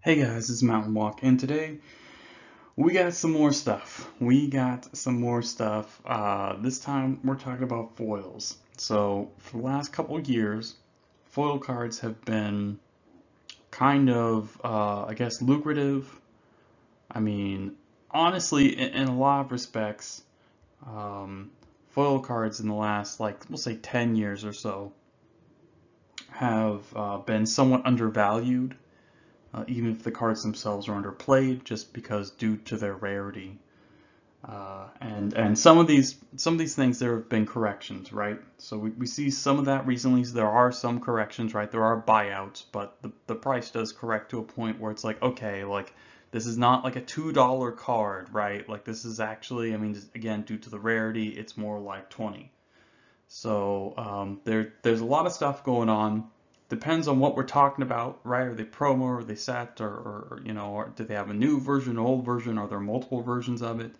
Hey guys, it's Mountain Walk, and today we got some more stuff. This time we're talking about foils. So, for the last couple of years, foil cards have been kind of, I guess, lucrative. I mean, honestly, in a lot of respects, um, foil cards in the last, like, we'll say 10 years or so, have been somewhat undervalued. Even if the cards themselves are underplayed, just because due to their rarity. And some of these things there have been corrections, right? So we see some of that recently. So there are some corrections, right? There are buyouts, but the price does correct to a point where it's like, okay, like this is not like a $2 card, right? Like this is actually, I mean, again, due to the rarity, it's more like 20. So there's a lot of stuff going on. Depends on what we're talking about, right? Are they promo, are they set, or do they have a new version, old version? Are there multiple versions of it?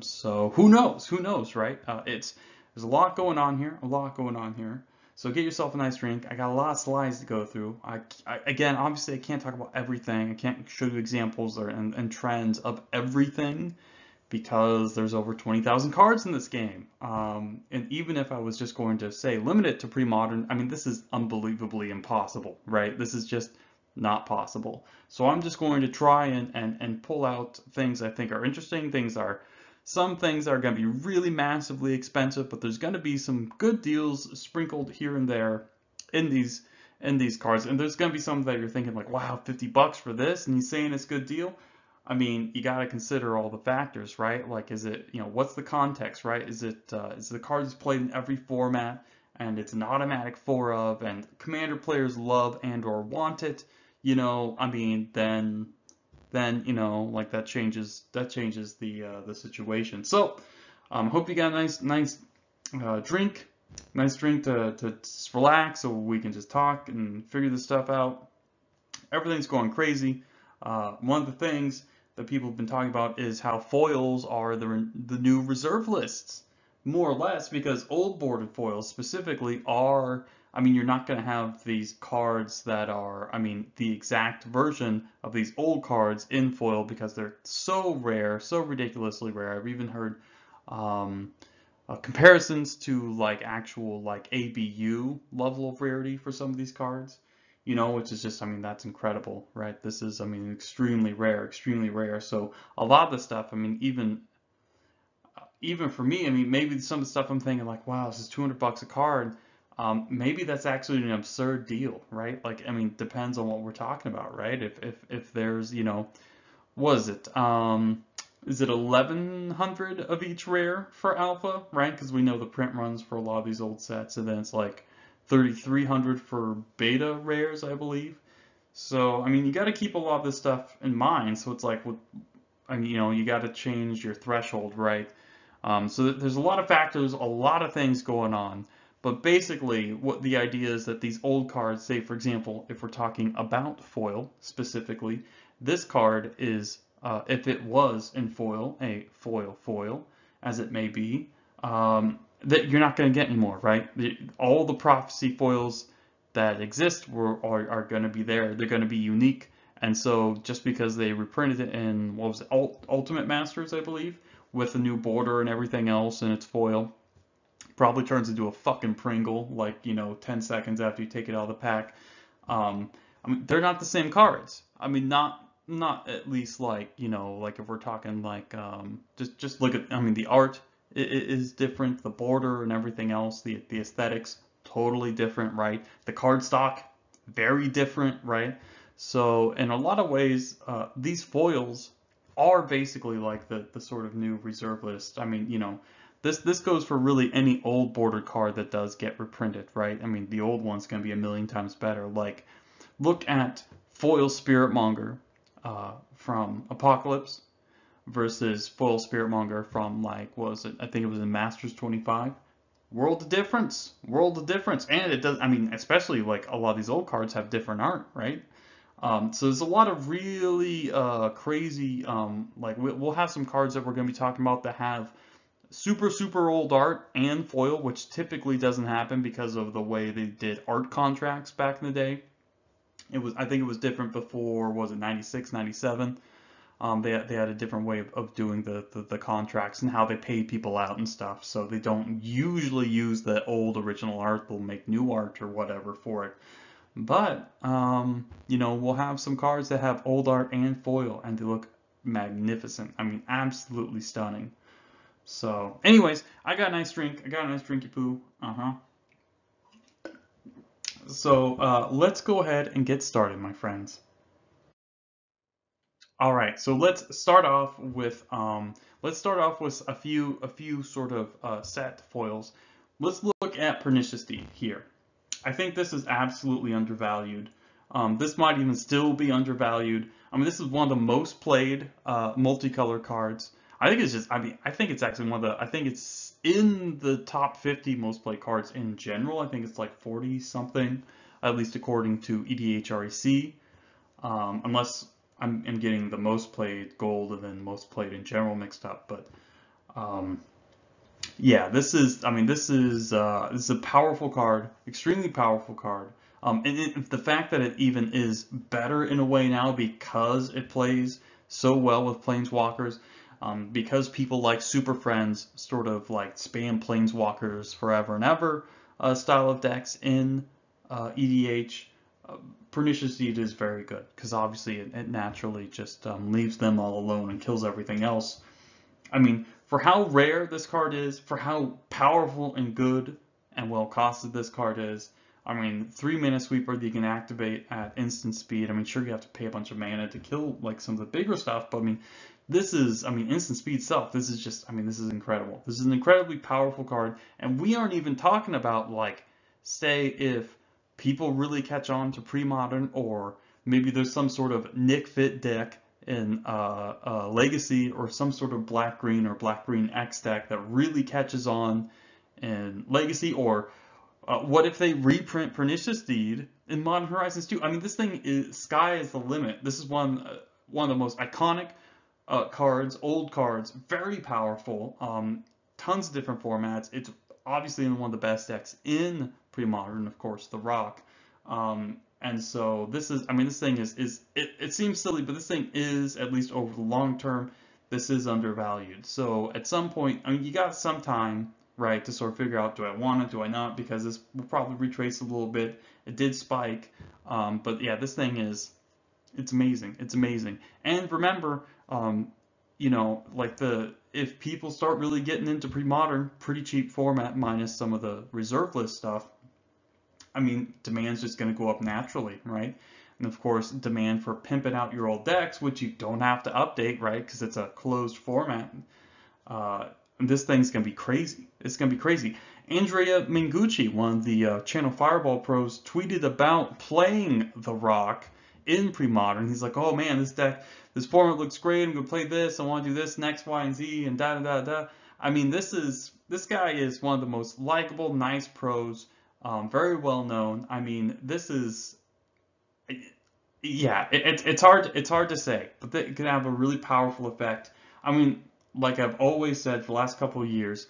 So who knows? Who knows, right? There's a lot going on here, a lot going on here. So get yourself a nice drink. I got a lot of slides to go through. Again, obviously, I can't talk about everything. I can't show you examples and trends of everything because there's over 20,000 cards in this game. And even if I was just going to say limit it to pre-modern, I mean, this is unbelievably impossible, right? This is just not possible. So I'm just going to try and pull out things I think are interesting. Some things are going to be really massively expensive, but there's going to be some good deals sprinkled here and there in these cards. And there's going to be some that you're thinking like, wow, $50 for this, and he's saying it's a good deal. I mean, you got to consider all the factors, right? Like, is it, what's the context, right? Is the cards played in every format and it's an automatic 4 of, and commander players love and or want it, I mean, then, like that changes the situation. So, hope you got a nice drink, to just relax so we can just talk and figure this stuff out. Everything's going crazy. One of the things that people have been talking about is how foils are the new reserve lists, more or less, because old boarded foils specifically are. I mean, you're not going to have these cards that are, I mean, the exact version of these old cards in foil because they're so rare, so ridiculously rare. I've even heard um, comparisons to like actual like ABU level of rarity for some of these cards, which is just, I mean, that's incredible, right? This is, I mean, extremely rare, extremely rare. So a lot of the stuff, I mean, even for me, I mean, maybe some of the stuff I'm thinking like, wow, this is $200 a card. Maybe that's actually an absurd deal, right? Like, I mean, depends on what we're talking about, right? If there's, what is it 1100 of each rare for alpha, right? Because we know the print runs for a lot of these old sets, and then it's like 3300 for beta rares, I believe. So, I mean, you got to keep a lot of this stuff in mind. So it's like, I mean, you got to change your threshold, right? So there's a lot of factors, a lot of things going on. But basically, what the idea is that these old cards, say for example, if we're talking about foil specifically, this card is, if it was in foil, a foil, as it may be, that you're not going to get anymore, right? All the prophecy foils that exist are going to be there. They're going to be unique. And so just because they reprinted it in, what was it, Ultimate Masters, I believe, with a new border and everything else in its foil, probably turns into a fucking Pringle, like, 10 seconds after you take it out of the pack. I mean, they're not the same cards. I mean, not at least like, like if we're talking like, just look at, I mean, the art is different, the border and everything else, the aesthetics, totally different, right? The card stock, very different, right? So in a lot of ways, these foils are basically like the sort of new reserve list. I mean, this goes for really any old border card that does get reprinted, right? I mean, the old one's going to be a million times better. Like, look at foil Spiritmonger from Apocalypse versus foil Spiritmonger from, like, what was it? I think it was in Masters 25. World of difference, world of difference. And it does, I mean, especially like a lot of these old cards have different art, right? So there's a lot of really crazy, like we'll have some cards that we're going to be talking about that have super old art and foil, which typically doesn't happen because of the way they did art contracts back in the day. I think it was different before, was it 96, 97? They had a different way of doing the contracts and how they pay people out and stuff. So they don't usually use the old original art. They'll make new art or whatever for it. But, you know, we'll have some cards that have old art and foil, and they look magnificent. I mean, absolutely stunning. So, anyways, I got a nice drink. I got a nice drinky poo. So, let's go ahead and get started, my friends. All right, so let's start off with a few sort of set foils. Let's look at Pernicious D here. I think this is absolutely undervalued. This might even still be undervalued. I mean, this is one of the most played multicolor cards. I think it's just, I mean, I think it's actually one of the, I think it's in the top 50 most played cards in general. I think it's like 40 something, at least according to EDHREC. Unless I'm getting the most played gold and then most played in general mixed up, but yeah, this is, I mean, this is a powerful card, extremely powerful card. And the fact that it even is better in a way now because it plays so well with Planeswalkers, because people like Super Friends sort of like spam Planeswalkers forever and ever style of decks in EDH. Pernicious D is very good because obviously it naturally just leaves them all alone and kills everything else. I mean, for how rare this card is, for how powerful and good and well costed this card is, I mean, 3-mana sweeper that you can activate at instant speed. I mean, sure, you have to pay a bunch of mana to kill like some of the bigger stuff, but I mean, this is, I mean, instant speed itself, this is just, I mean, this is incredible. This is an incredibly powerful card, and we aren't even talking about, like, say if people really catch on to pre-modern, or maybe there's some sort of Nick Fit deck in Legacy, or some sort of black-green or black-green X deck that really catches on in Legacy, or what if they reprint Pernicious Deed in Modern Horizons 2? I mean, this thing is, sky is the limit. This is one of the most iconic cards, old cards, very powerful, tons of different formats. It's obviously in one of the best decks in pre-modern, of course, the Rock. And so this is, I mean, this thing is it seems silly, but this thing is, at least over the long term, this is undervalued. So at some point, I mean, you got some time, right, to sort of figure out, do I want it, do I not, because this will probably retrace a little bit. It did spike, but yeah, this thing is, it's amazing. It's amazing. And remember, you know, like if people start really getting into pre-modern, pretty cheap format minus some of the reserve list stuff, I mean, demand's just going to go up naturally, right? And of course, demand for pimping out your old decks, which you don't have to update, right? Because it's a closed format. This thing's going to be crazy. It's going to be crazy. Andrea Mingucci, one of the Channel Fireball pros, tweeted about playing the Rock in pre-modern. He's like, oh man, this format looks great. I'm going to play this. I want to do this, X, Y, and Z, and da da da da. I mean, this guy is one of the most likable, nice pros. Very well known. I mean, this is, yeah, it's hard to say, but it can have a really powerful effect. I mean, like I've always said for the last couple of years,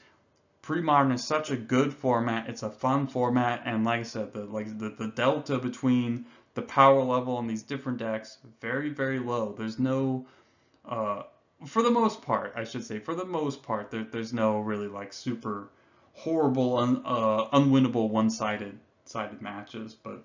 pre-modern is such a good format. It's a fun format, and like I said, the delta between the power level on these different decks, very, very low. There's no, for the most part, I should say, for the most part, there's no really like super horrible, unwinnable one-sided matches. But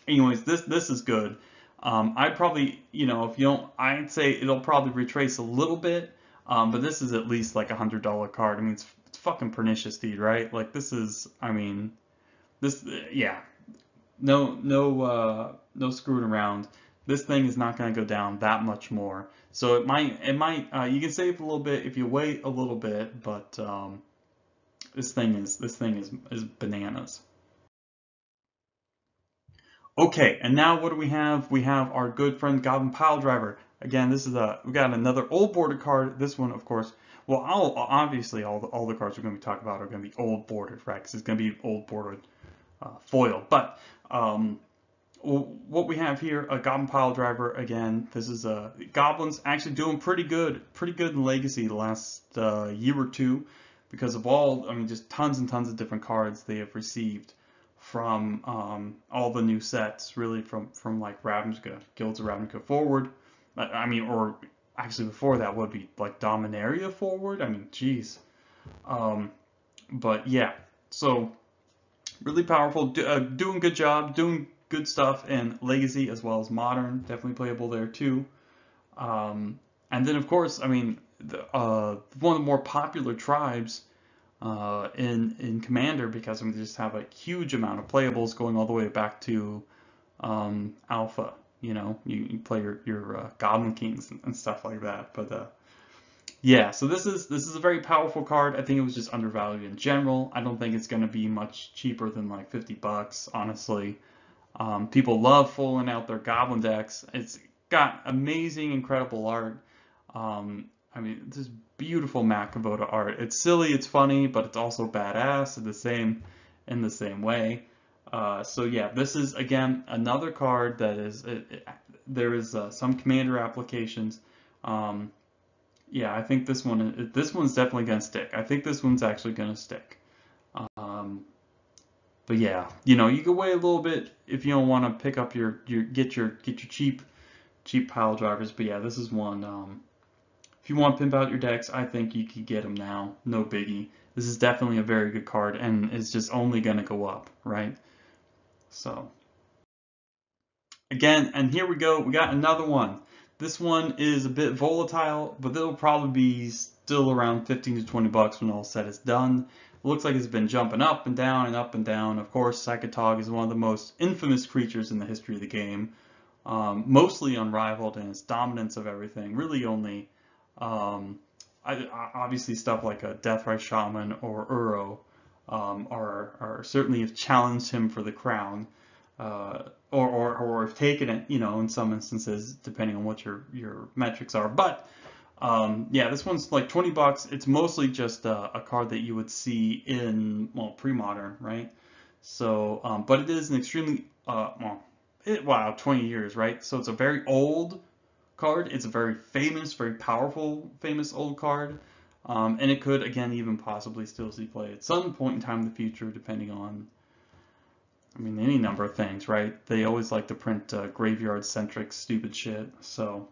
anyways, this is good. I'd probably, you know, if you don't, I'd say it'll probably retrace a little bit, but this is at least like $100 card. I mean, it's fucking Pernicious Deed, right? Like this is, I mean, this, yeah, no screwing around. This thing is not going to go down that much more. So it might, you can save a little bit if you wait a little bit, but this thing is bananas. Okay, and now what do we have? We have our good friend Goblin Piledriver. Again, this is we got another old bordered card. This one, of course, well, obviously all the cards we're going to be talking about are going to be old bordered, right? Because it's going to be old bordered foil. But what we have here, a Goblin Piledriver. Again, this is Goblins actually doing pretty good in Legacy the last year or two, because of all, I mean, just tons and tons of different cards they have received from all the new sets, really from like Ravnica, Guilds of Ravnica forward. I mean, or actually before that would be like Dominaria forward. I mean, geez. But yeah, so really powerful, doing good job, doing good stuff in Legacy as well as Modern. Definitely playable there too. And then of course, I mean, one of the more popular tribes in Commander, because I mean, they just have a huge amount of playables going all the way back to Alpha. You know, you play your Goblin Kings and stuff like that. But yeah, so this is a very powerful card. I think it was just undervalued in general. I don't think it's going to be much cheaper than like $50, honestly. People love fulling out their Goblin decks. It's got amazing, incredible art. I mean, this beautiful Makavoda art. It's silly, it's funny, but it's also badass in the same way. So yeah, this is again another card that is there is some Commander applications. Yeah, I think this one's definitely gonna stick. I think this one's actually gonna stick. But yeah, you know, you can wait a little bit if you don't want to pick up your get your cheap pile drivers. But yeah, this is one. If you want to pimp out your decks, I think you could get them now. No biggie. This is definitely a very good card, and it's just only gonna go up, right? So again, and here we go. We got another one. This one is a bit volatile, but it'll probably be still around 15 to 20 bucks when all said is done. It looks like it's been jumping up and down and up and down. Of course, Psychotog is one of the most infamous creatures in the history of the game. Mostly unrivaled in its dominance of everything. Really only, obviously stuff like a Deathrite Shaman or Uro are certainly have challenged him for the crown. Or have taken it, you know, in some instances, depending on what your metrics are. But yeah, this one's like 20 bucks. It's mostly just a card that you would see in, well, pre-modern, right? So, but it is an extremely, wow, 20 years, right? So it's a very old card. It's a very famous, very powerful, famous old card. And it could, again, even possibly still see play at some point in time in the future, depending on, I mean, any number of things, right? They always like to print graveyard-centric stupid shit. So,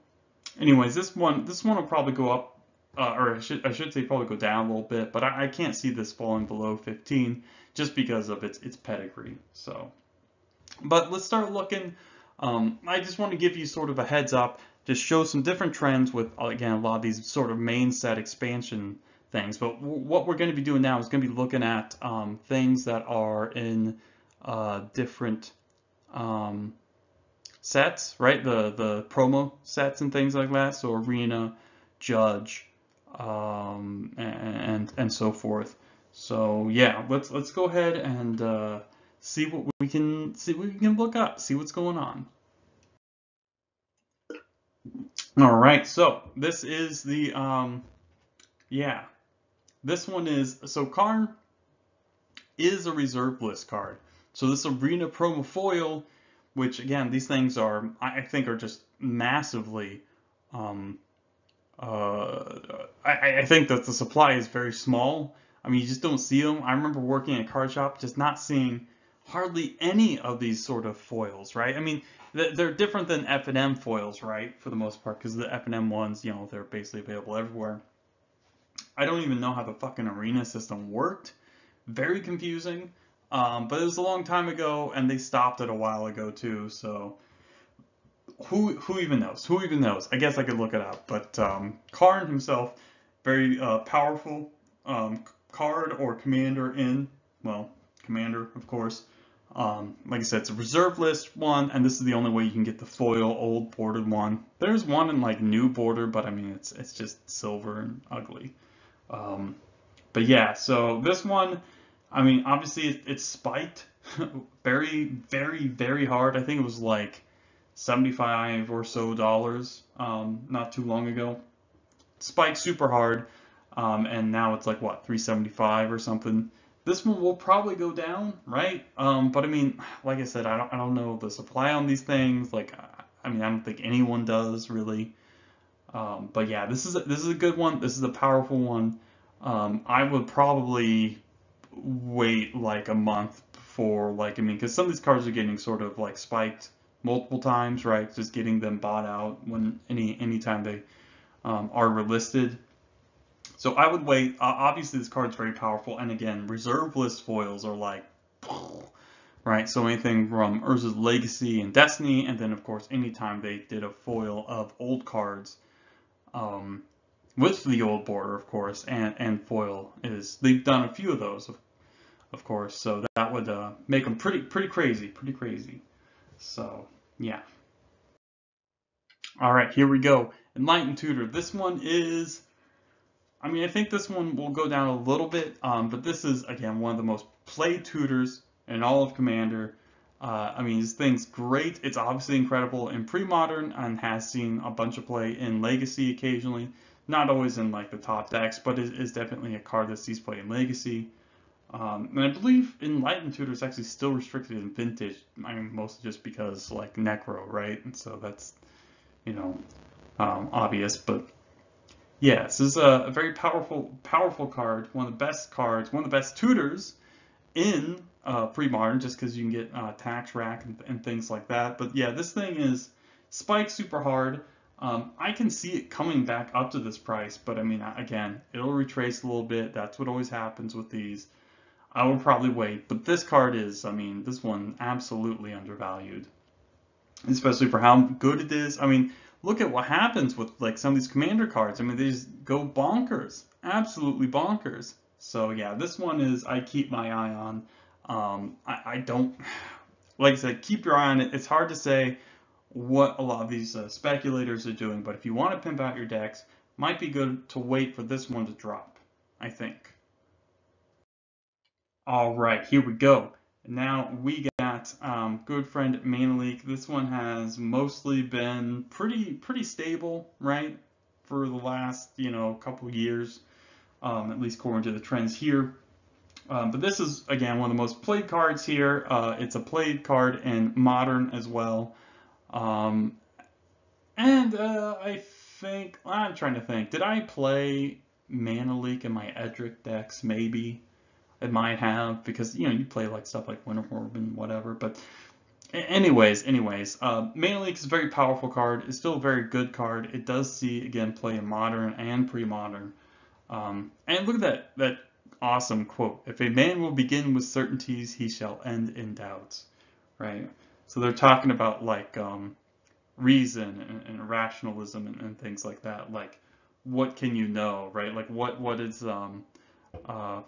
anyways, this one will probably go up, or I should say probably go down a little bit, but I can't see this falling below 15 just because of its pedigree. So, but let's start looking. I just want to give you sort of a heads up, just show some different trends with, again, a lot of these sort of main set expansion things. But what we're going to be doing now is going to be looking at things that are in different sets, right? The promo sets and things like that. So Arena, Judge, and so forth. So yeah, let's go ahead and see what we can look up, see what's going on. All right, so this is the yeah, this one is, so Karn is a reserve list card. So this Arena promo foil, which again, these things are, I think, are just massively. I think that the supply is very small. I mean, you just don't see them. I remember working at a card shop, just not seeing hardly any of these sort of foils, right? I mean, they're different than F&M foils, right, for the most part, because the F&M ones, you know, they're basically available everywhere. I don't even know how the fucking Arena system worked. Very confusing. But it was a long time ago, and they stopped it a while ago too. So who even knows? Who even knows? I guess I could look it up. But Karn himself, very powerful card or commander in, well, commander of course. Like I said, it's a reserve list one, and this is the only way you can get the foil old bordered one. There's one in like new border, but I mean it's just silver and ugly. But yeah, so this one, I mean, obviously it's spiked very, very, very hard. I think it was like $75 or so not too long ago. Spiked super hard, and now it's like what, $375 or something. This one will probably go down, right? But I mean, like I said, I don't know the supply on these things. Like, I mean, I don't think anyone does really. But yeah, this is a good one. This is a powerful one. I would probably wait like a month for like, I mean, because some of these cards are getting sort of like spiked multiple times, right? Just getting them bought out when anytime they are relisted. So I would wait. Obviously, this card's very powerful, and again, reserve list foils are like, right? So anything from Urza's Legacy and Destiny, and then of course, anytime they did a foil of old cards, with the old border, of course, and foil is they've done a few of those, of course. So that would make them pretty crazy. So yeah. All right, here we go. Enlightened Tutor. This one is. I mean, I think this one will go down a little bit, but this is, again, one of the most played tutors in all of Commander. I mean, this thing's great. It's obviously incredible in pre-modern and has seen a bunch of play in Legacy occasionally. Not always in, like, the top decks, but it is definitely a card that sees play in Legacy. And I believe Enlightened Tutor is actually still restricted in Vintage. I mean, mostly just because, like, Necro, right? And so that's, you know, obvious, but... yeah, this is a very powerful card. One of the best cards, one of the best tutors in pre-modern, just because you can get tax rack and things like that. But yeah, this thing is spiked super hard. I can see it coming back up to this price, but I mean, again, it'll retrace a little bit. That's what always happens with these. I will probably wait, but this card is, I mean, this one absolutely undervalued, especially for how good it is. I mean, look at what happens with like some of these commander cards. I mean, they just go bonkers, absolutely bonkers. So yeah, this one is I keep my eye on. I don't, like I said, keep your eye on it. It's hard to say what a lot of these speculators are doing, but if you want to pimp out your decks, might be good to wait for this one to drop, I think. All right, here we go. Now we got good friend Manaleek. This one has mostly been pretty stable, right, for the last couple years, at least according to the trends here. But this is again one of the most played cards here. It's a played card in Modern as well, and I think I'm trying to think. Did I play Manaleek in my Edric decks? Maybe. It might have, because you play like stuff like Winterhorn and whatever. But anyways, Manaleek is a very powerful card. It's still a very good card. It does see again play in modern and pre-modern. And look at that awesome quote: "If a man will begin with certainties, he shall end in doubts." Right. So they're talking about like reason and rationalism and things like that. Like, what can you know, right? Like what is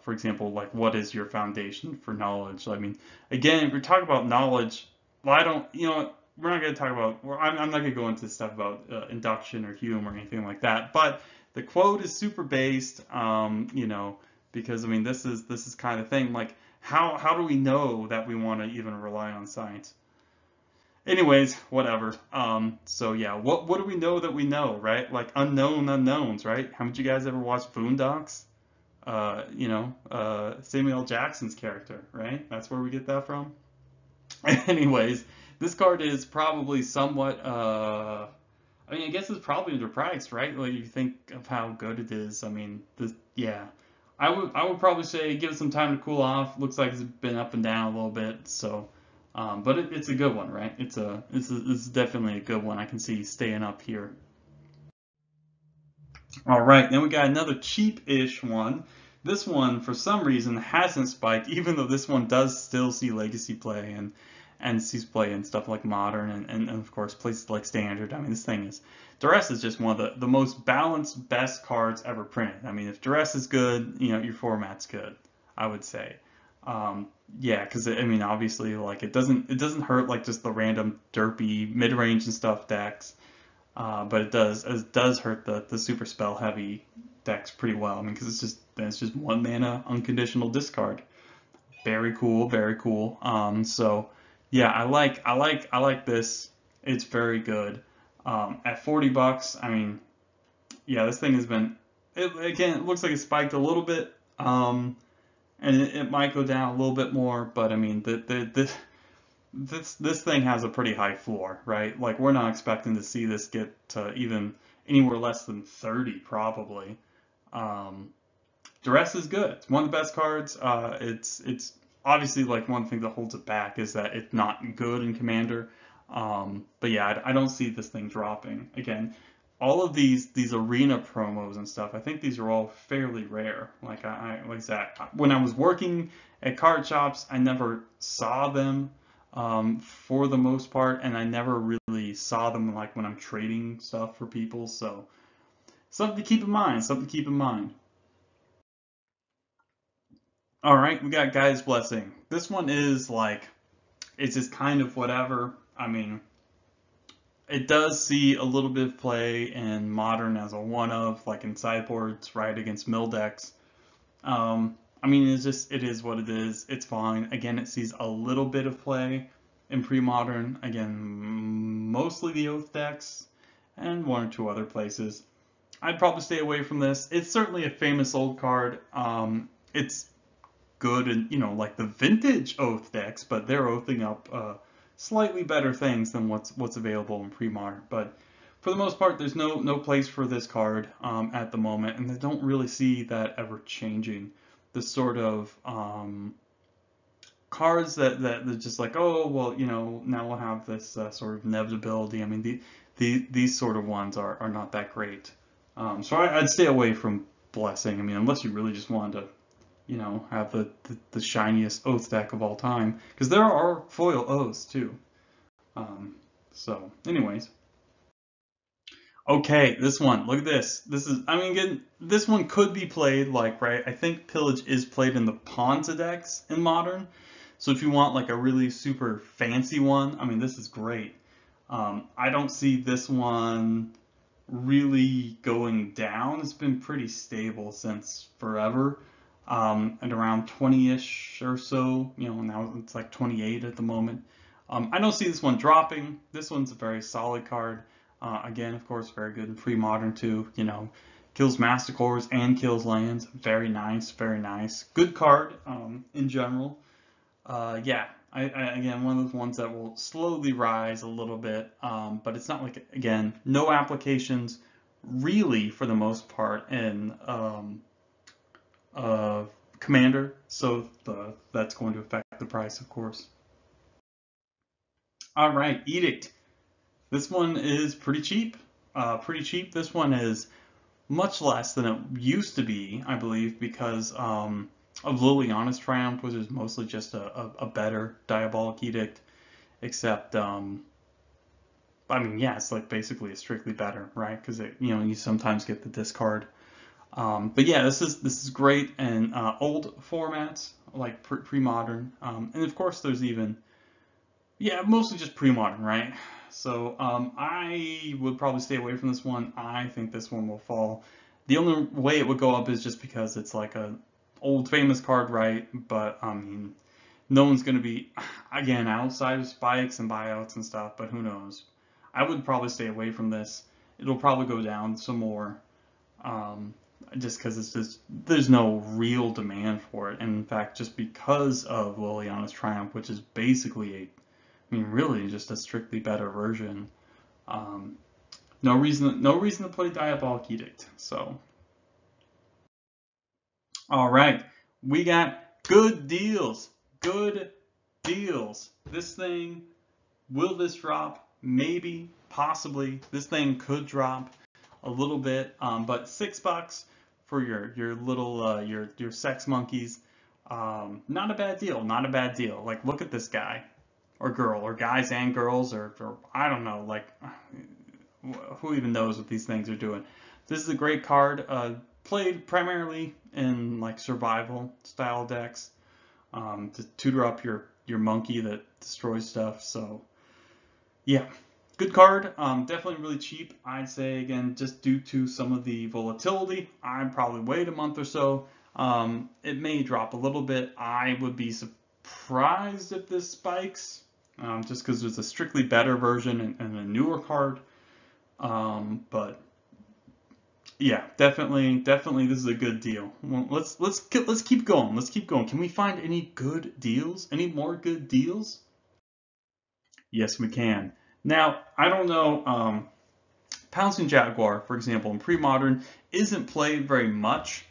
for example, like what is your foundation for knowledge? I mean, again, if we're talking about knowledge, well, I don't, we're not going to talk about, I'm not going to go into stuff about induction or Hume or anything like that, but the quote is super based, because I mean, this is kind of thing, like how do we know that we want to even rely on science? Anyways, whatever. So yeah, what do we know that we know, right? Like unknown unknowns, right? Haven't you guys ever watched Boondocks? Samuel L. Jackson's character, right? That's where we get that from. Anyways, this card is probably somewhat, I mean, I guess it's probably underpriced, right? Like, you think of how good it is. I mean, yeah. I would probably say give it some time to cool off. Looks like it's been up and down a little bit, so, but it's a good one, right? It's definitely a good one. I can see staying up here. All right, then we got another cheap-ish one. This one, for some reason, hasn't spiked, even though this one does still see Legacy play and sees play in stuff like Modern and of course places like Standard. I mean, this thing is... Duress is just one of the most balanced, best cards ever printed. I mean, if Duress is good, your format's good, I would say. Yeah, because I mean, obviously, like it doesn't hurt like just the random derpy mid-range and stuff decks. But it does hurt the super spell heavy decks pretty well. I mean, because it's just one mana unconditional discard. Very cool, very cool. So yeah, I like this. It's very good. At $40, I mean, yeah, this thing has been. Again, it looks like it spiked a little bit. And it might go down a little bit more, but I mean, this thing has a pretty high floor, right? Like, we're not expecting to see this get to even anywhere less than 30, probably. Duress is good. It's one of the best cards. It's obviously, like one thing that holds it back is that it's not good in Commander. But yeah, I don't see this thing dropping. Again, all of these arena promos and stuff, I think these are all fairly rare. Like like I said, when I was working at card shops, I never saw them for the most part, and I never really saw them like when I'm trading stuff for people. So something to keep in mind. Something to keep in mind. All right, we got Guy's Blessing. This one is like it's just kind of whatever. I mean, it does see a little bit of play in Modern as a one of, like in sideboards, right, against mill decks. I mean, it is what it is. It's fine. Again, it sees a little bit of play in pre-modern. Again, mostly the Oath decks and one or two other places. I'd probably stay away from this. It's certainly a famous old card. It's good in, like the vintage Oath decks, but they're oathing up slightly better things than what's available in pre-modern. But for the most part, there's no place for this card at the moment, and I don't really see that ever changing. The sort of cards that they're just like, oh well, now we'll have this sort of inevitability. I mean, these sort of ones are not that great. So I'd stay away from Blessing. I mean, unless you really just wanted to have the shiniest Oath deck of all time, because there are foil Oaths too. So, anyways. Okay, this one, look at this. This is, I mean, again, this one could be played, like, right, I think Pillage is played in the Ponza decks in Modern. So if you want, like, a really super fancy one, I mean, this is great. I don't see this one really going down. It's been pretty stable since forever. At around 20-ish or so, now it's like 28 at the moment. I don't see this one dropping. This one's a very solid card. Again, of course, very good in pre-modern too. Kills Massacres and kills lands. Very nice, very nice. Good card in general. Yeah, again, one of those ones that will slowly rise a little bit, but it's not like, again, no applications really for the most part in Commander, so that's going to affect the price, of course. All right, Edict. This one is pretty cheap. Pretty cheap. This one is much less than it used to be, I believe, because of Liliana's Triumph, which is mostly just a better Diabolic Edict, except, I mean, yeah, it's like basically a strictly better, right? Because you sometimes get the discard. But yeah, this is great in old formats like pre-modern, and of course there's even, yeah, mostly just pre-modern, right? So I would probably stay away from this one. I think this one will fall. The only way it would go up is just because it's like a old famous card, right? But I mean, no one's going to be, again, outside of spikes and buyouts and stuff, but who knows? I would probably stay away from this. It'll probably go down some more. Just because there's no real demand for it. And in fact, just because of Liliana's Triumph, which is basically really just a strictly better version. No reason to play Diabolic Edict. So, all right, we got good deals. Good deals. This thing, will this drop? Maybe, possibly. This thing could drop a little bit, but $6 for your little your sex monkeys, not a bad deal. Not a bad deal. Like, look at this guy or girl, or guys and girls, or I don't know, like, who even knows what these things are doing. This is a great card, played primarily in like survival style decks, to tutor up your monkey that destroys stuff. So yeah, good card. Definitely really cheap. I'd say, again, just due to some of the volatility, I'd probably wait a month or so. It may drop a little bit. I would be surprised if this spikes, just because there's a strictly better version and a newer card. But yeah, definitely this is a good deal. Well, let's keep going. Let's keep going. Can we find any good deals? Any more good deals? Yes, we can. Now, I don't know, Pouncing Jaguar, for example, in pre-modern, isn't played very much.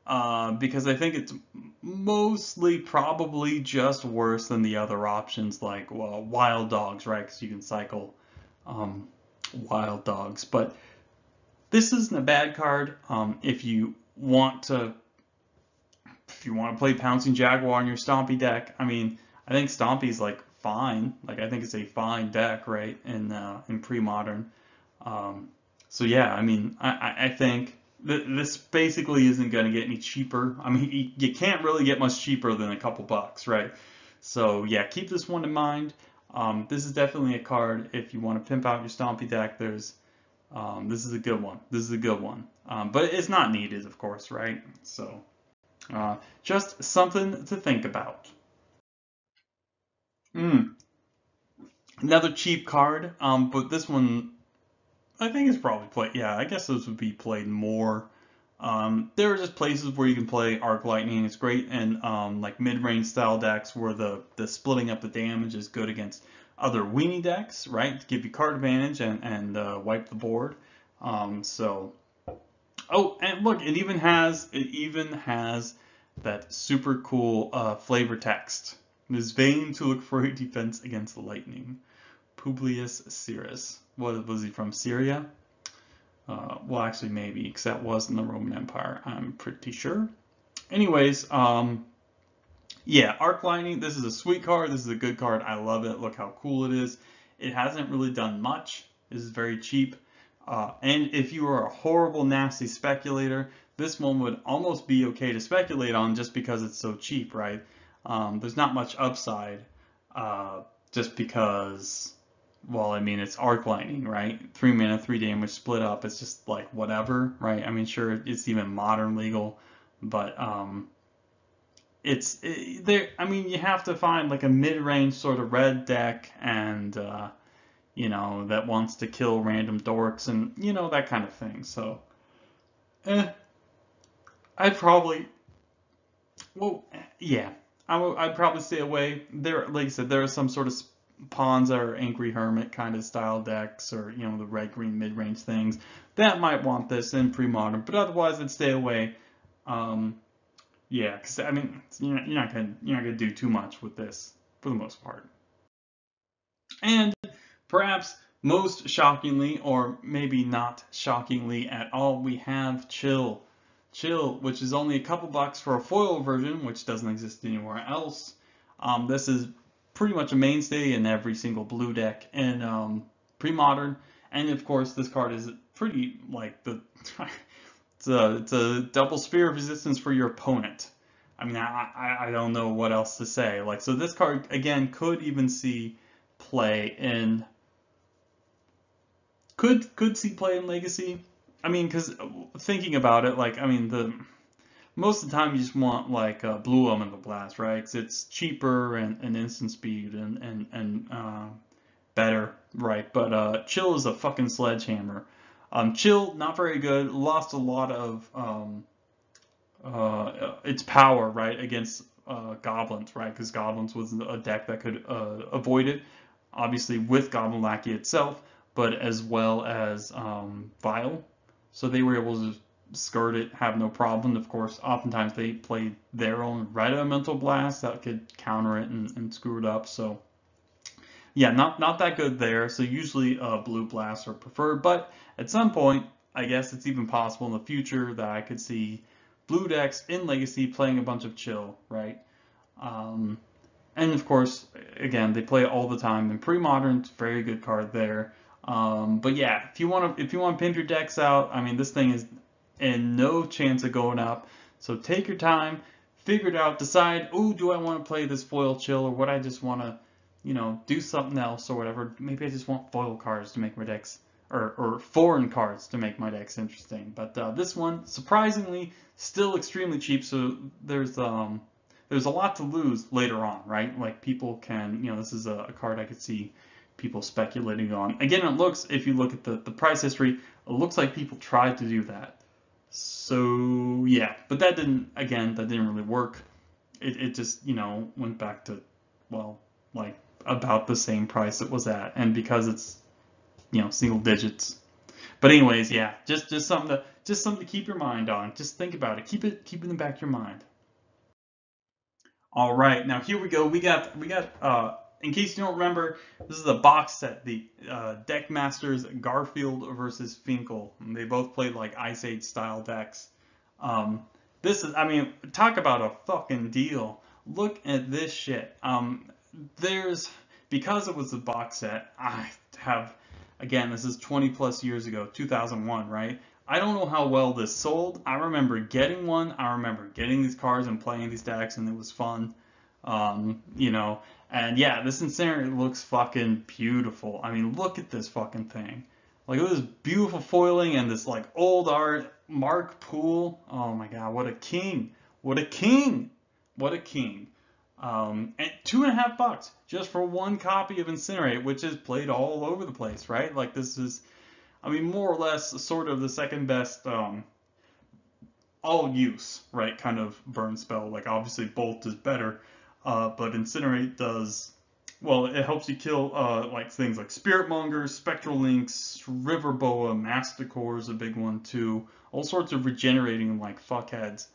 because I think it's mostly probably just worse than the other options like, well, wild dogs, right? Because you can cycle wild dogs. But this isn't a bad card. If you want to play Pouncing Jaguar in your Stompy deck, I mean, I think Stompy's like fine. Like I think it's a fine deck, right? In pre-modern. So yeah, I mean, I think this basically isn't going to get any cheaper. I mean, you can't really get much cheaper than a couple bucks, right? So yeah, keep this one in mind. This is definitely a card if you want to pimp out your Stompy deck. This is a good one. This is a good one. But it's not needed, of course, right? So just something to think about. Mm, Another cheap card, but this one I think is probably played. Yeah, I guess this would be played more. There are just places where you can play Arc Lightning. It's great in like mid-range style decks where the splitting up the damage is good against other weenie decks, right? To give you card advantage and wipe the board. So oh, and look, it even has that super cool flavor text. It is vain to look for a defense against the lightning. Publius Cyrus. What was he from? Syria? Well, actually, maybe, because that was in the Roman Empire. I'm pretty sure. Anyways, yeah, Arc Lightning. This is a sweet card. This is a good card. I love it. Look how cool it is. It hasn't really done much. This is very cheap. And if you are a horrible, nasty speculator, this one would almost be okay to speculate on just because it's so cheap, right? There's not much upside, just because, well, I mean, it's Arc Lightning, right? 3 mana, 3 damage, split up. It's just like whatever, right? I mean, sure, it's even modern legal, but there. I mean, you have to find like a mid-range sort of red deck and that wants to kill random dorks and that kind of thing. So, I'd probably, well, yeah, I'd probably stay away. There, like I said, there are some sort of pawns that are Angry Hermit kind of style decks, or the red-green mid-range things that might want this in pre-modern, but otherwise I'd stay away. Yeah, because I mean, you're not gonna do too much with this for the most part. And perhaps most shockingly, or maybe not shockingly at all, we have Chill. Chill, which is only a couple bucks for a foil version, which doesn't exist anywhere else. This is pretty much a mainstay in every single blue deck in pre-modern, and of course this card is pretty like the it's a double sphere of resistance for your opponent. I mean, I don't know what else to say. Like, so this card again could even see play in could see play in Legacy. I mean, because thinking about it, like, I mean, the most of the time you just want like Blue Elemental Blast, right? 'Cause it's cheaper and instant speed and better, right? But Chill is a fucking sledgehammer. Chill, not very good. Lost a lot of its power, right, against goblins, right? Because goblins was a deck that could avoid it, obviously with Goblin Lackey itself, but as well as Vile. So they were able to skirt it, have no problem. Of course, oftentimes they played their own red elemental blast that could counter it and screw it up. So yeah, not that good there. So usually blue blasts are preferred, but at some point, I guess it's even possible in the future that I could see blue decks in Legacy playing a bunch of Chill, right? And of course, again, they play it all the time in pre-modern. It's a very good card there. But yeah, if you want to pimp your decks out, I mean, this thing is in no chance of going up. So take your time, figure it out, decide, oh, do I want to play this foil Chill, or would I just want to, do something else or whatever. Maybe I just want foil cards to make my decks, or foreign cards to make my decks interesting. But this one, surprisingly, still extremely cheap. So there's a lot to lose later on, right? Like people can, this is a card I could see people speculating on. Again, if you look at the price history, it looks like people tried to do that. So yeah, but that didn't really work. It just, went back to, well, like about the same price it was at, and because it's, single digits. But anyways, yeah, just something just something to keep your mind on. Just think about it. Keep it in the back of your mind. All right, now here we go. We got in case you don't remember, this is a box set, the Deck Masters Garfield versus Finkel. They both played like Ice Age style decks. This is, I mean, talk about a fucking deal. Look at this shit. Because it was a box set, I have, again, this is 20 plus years ago, 2001, right? I don't know how well this sold. I remember getting one. I remember getting these cards and playing these decks, and it was fun. You know, and yeah, this Incinerator looks fucking beautiful. I mean, look at this fucking thing. Like, look at this beautiful foiling and this like old art Mark Poole. Oh my god, what a king! What a king! What a king! And $2.50 just for one copy of Incinerate, which is played all over the place, right? Like, this is, I mean, more or less sort of the second best all use, right, kind of burn spell. Like, obviously Bolt is better, but Incinerate does, well, it helps you kill like things like Spirit Mongers, Spectral Links, River Boa, Masticore is a big one too. All sorts of regenerating like fuckheads.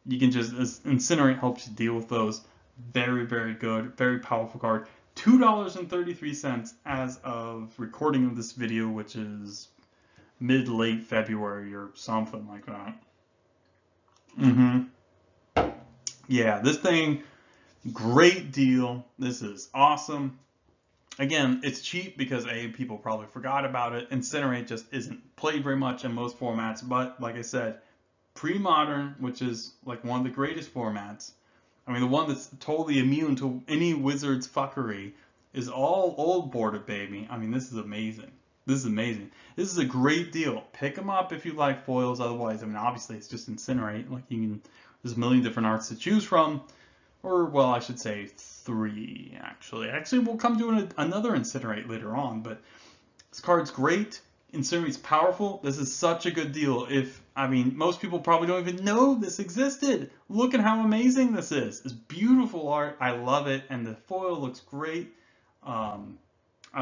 You can just, Incinerate helps you deal with those. Very, very good, very powerful card. $2.33 as of recording of this video, which is mid-late February or something like that. Yeah, this thing, great deal. This is awesome. Again, it's cheap because people probably forgot about it. Incinerate just isn't played very much in most formats, but like I said, pre-modern, which is like one of the greatest formats, I mean the one that's totally immune to any wizard's fuckery, is all old boarded, baby. I mean, this is amazing. This is amazing. This is a great deal. Pick them up if you like foils. Otherwise, I mean, obviously it's just Incinerate. Like, you can, there's a million different arts to choose from. Or, well, I should say 3, actually. Actually, we'll come to another Incinerate later on, but this card's great. Incinerate's powerful. This is such a good deal. I mean, most people probably don't even know this existed. Look at how amazing this is. It's beautiful art. I love it, and the foil looks great. I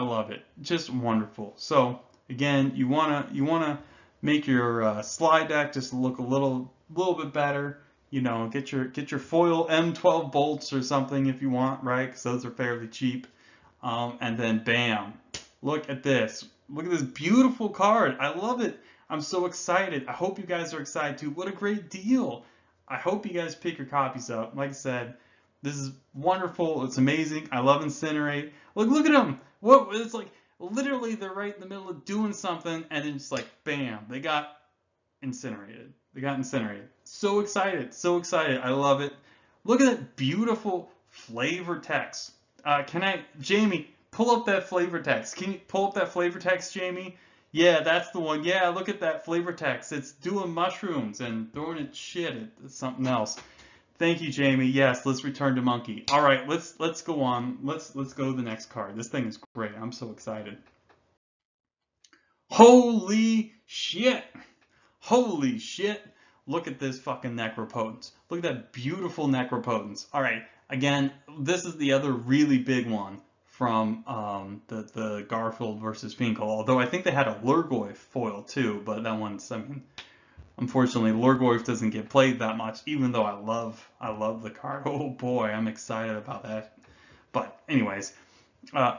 love it. Just wonderful. So, again, you wanna make your slide deck just look a little bit better. You know, get your foil M12 bolts or something if you want, right? Because those are fairly cheap. And then bam, look at this. Look at this beautiful card. I love it. I'm so excited. I hope you guys are excited too. What a great deal. I hope you guys pick your copies up. Like I said, this is wonderful. It's amazing. I love Incinerate. Look at them. What? It's like literally they're right in the middle of doing something, and then just like bam, they got incinerated. They got incinerated. So excited. So excited. I love it. Look at that beautiful flavor text. Jamie, pull up that flavor text. Can you pull up that flavor text, Jamie? Yeah, that's the one. Yeah, look at that flavor text. It's doing mushrooms and throwing it shit at something else. Thank you, Jamie. Yes, let's return to Monkey. All right, let's go on. Let's go to the next card. This thing is great. I'm so excited. Holy shit! Holy shit! Look at this fucking Necropotence. Look at that beautiful Necropotence. All right, again, this is the other really big one from the Garfield versus Finkel. Although I think they had a Lurgoyf foil too, but that one's, I mean, unfortunately, Lurgoyf doesn't get played that much, even though I love the card. Oh boy, I'm excited about that. But anyways,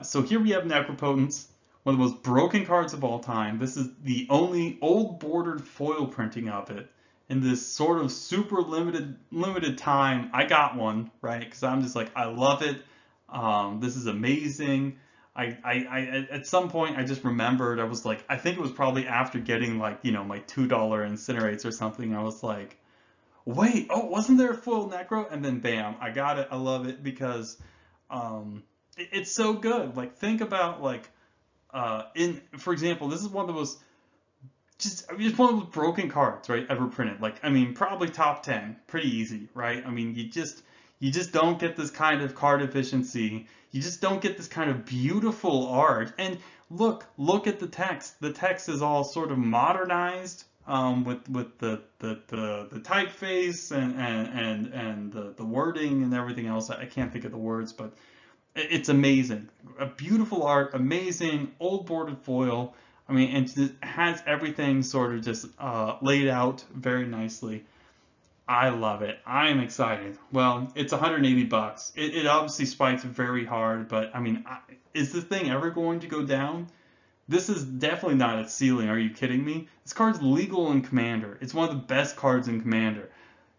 so here we have Necropotence, one of the most broken cards of all time. This is the only old bordered foil printing of it in this sort of super limited time. I got one, right? Because I'm just like, I love it. This is amazing. I at some point I just remembered, I was like, I think it was probably after getting like, you know, my $2 Incinerates or something. I was like, wait, oh, wasn't there a foil Necro? And then bam, I got it. I love it because it's so good. Like, think about like for example, this is one of the most just one of those broken cards, right, ever printed. Like, I mean, probably top 10, pretty easy, right? I mean, you just don't get this kind of card efficiency. You just don't get this kind of beautiful art. And look at the text. The text is all sort of modernized with the typeface and the wording and everything else. I can't think of the words, but it's amazing. A beautiful art, amazing old bordered foil. I mean, it has everything sort of just laid out very nicely. I love it. I am excited. Well, it's 180 bucks. It obviously spikes very hard, but I mean, is this thing ever going to go down? This is definitely not its ceiling. Are you kidding me? This card's legal in Commander. It's one of the best cards in Commander.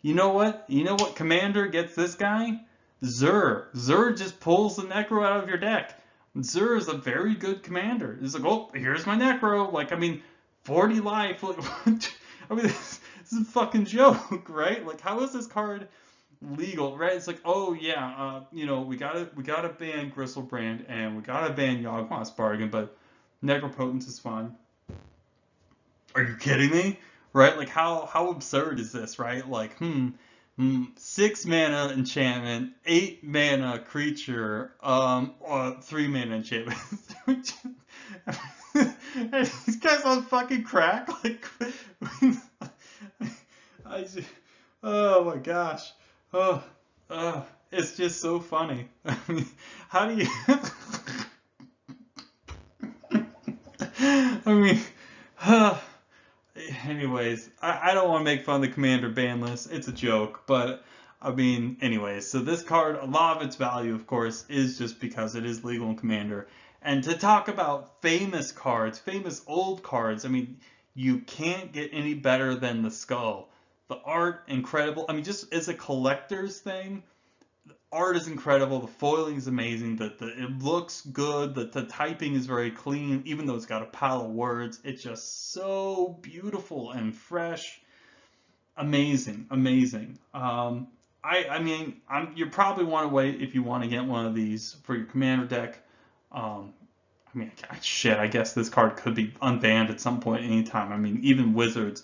You know what? You know what Commander gets this guy? Zur. Zur just pulls the Necro out of your deck. Zur is a very good commander. It's like, oh, here's my Necro. Like, I mean, 40 life. Like, I mean, this is a fucking joke, right? Like, how is this card legal, right? It's like, oh yeah, you know, we gotta ban Gristlebrand and we gotta ban Yawgmoth's Bargain, but Necropotence is fine. Are you kidding me? Right? Like, how absurd is this, right? Like, 6 mana enchantment, 8 mana creature, 3 mana enchantment. These guys on fucking crack. Like, I just, oh my gosh, it's just so funny. I mean, how do you? I mean, anyways, I don't want to make fun of the Commander ban list. It's a joke, but I mean, anyways. So this card, a lot of its value, of course, is just because it is legal in Commander. And to talk about famous cards, famous old cards, I mean, you can't get any better than the Skull. The art, incredible. I mean, just as a collector's thing, art is incredible. The foiling is amazing. It looks good. The typing is very clean, even though it's got a pile of words. It's just so beautiful and fresh. Amazing, amazing. I mean, you probably want to wait if you want to get one of these for your commander deck. I mean, shit, I guess this card could be unbanned at some point, anytime. I mean, even Wizards,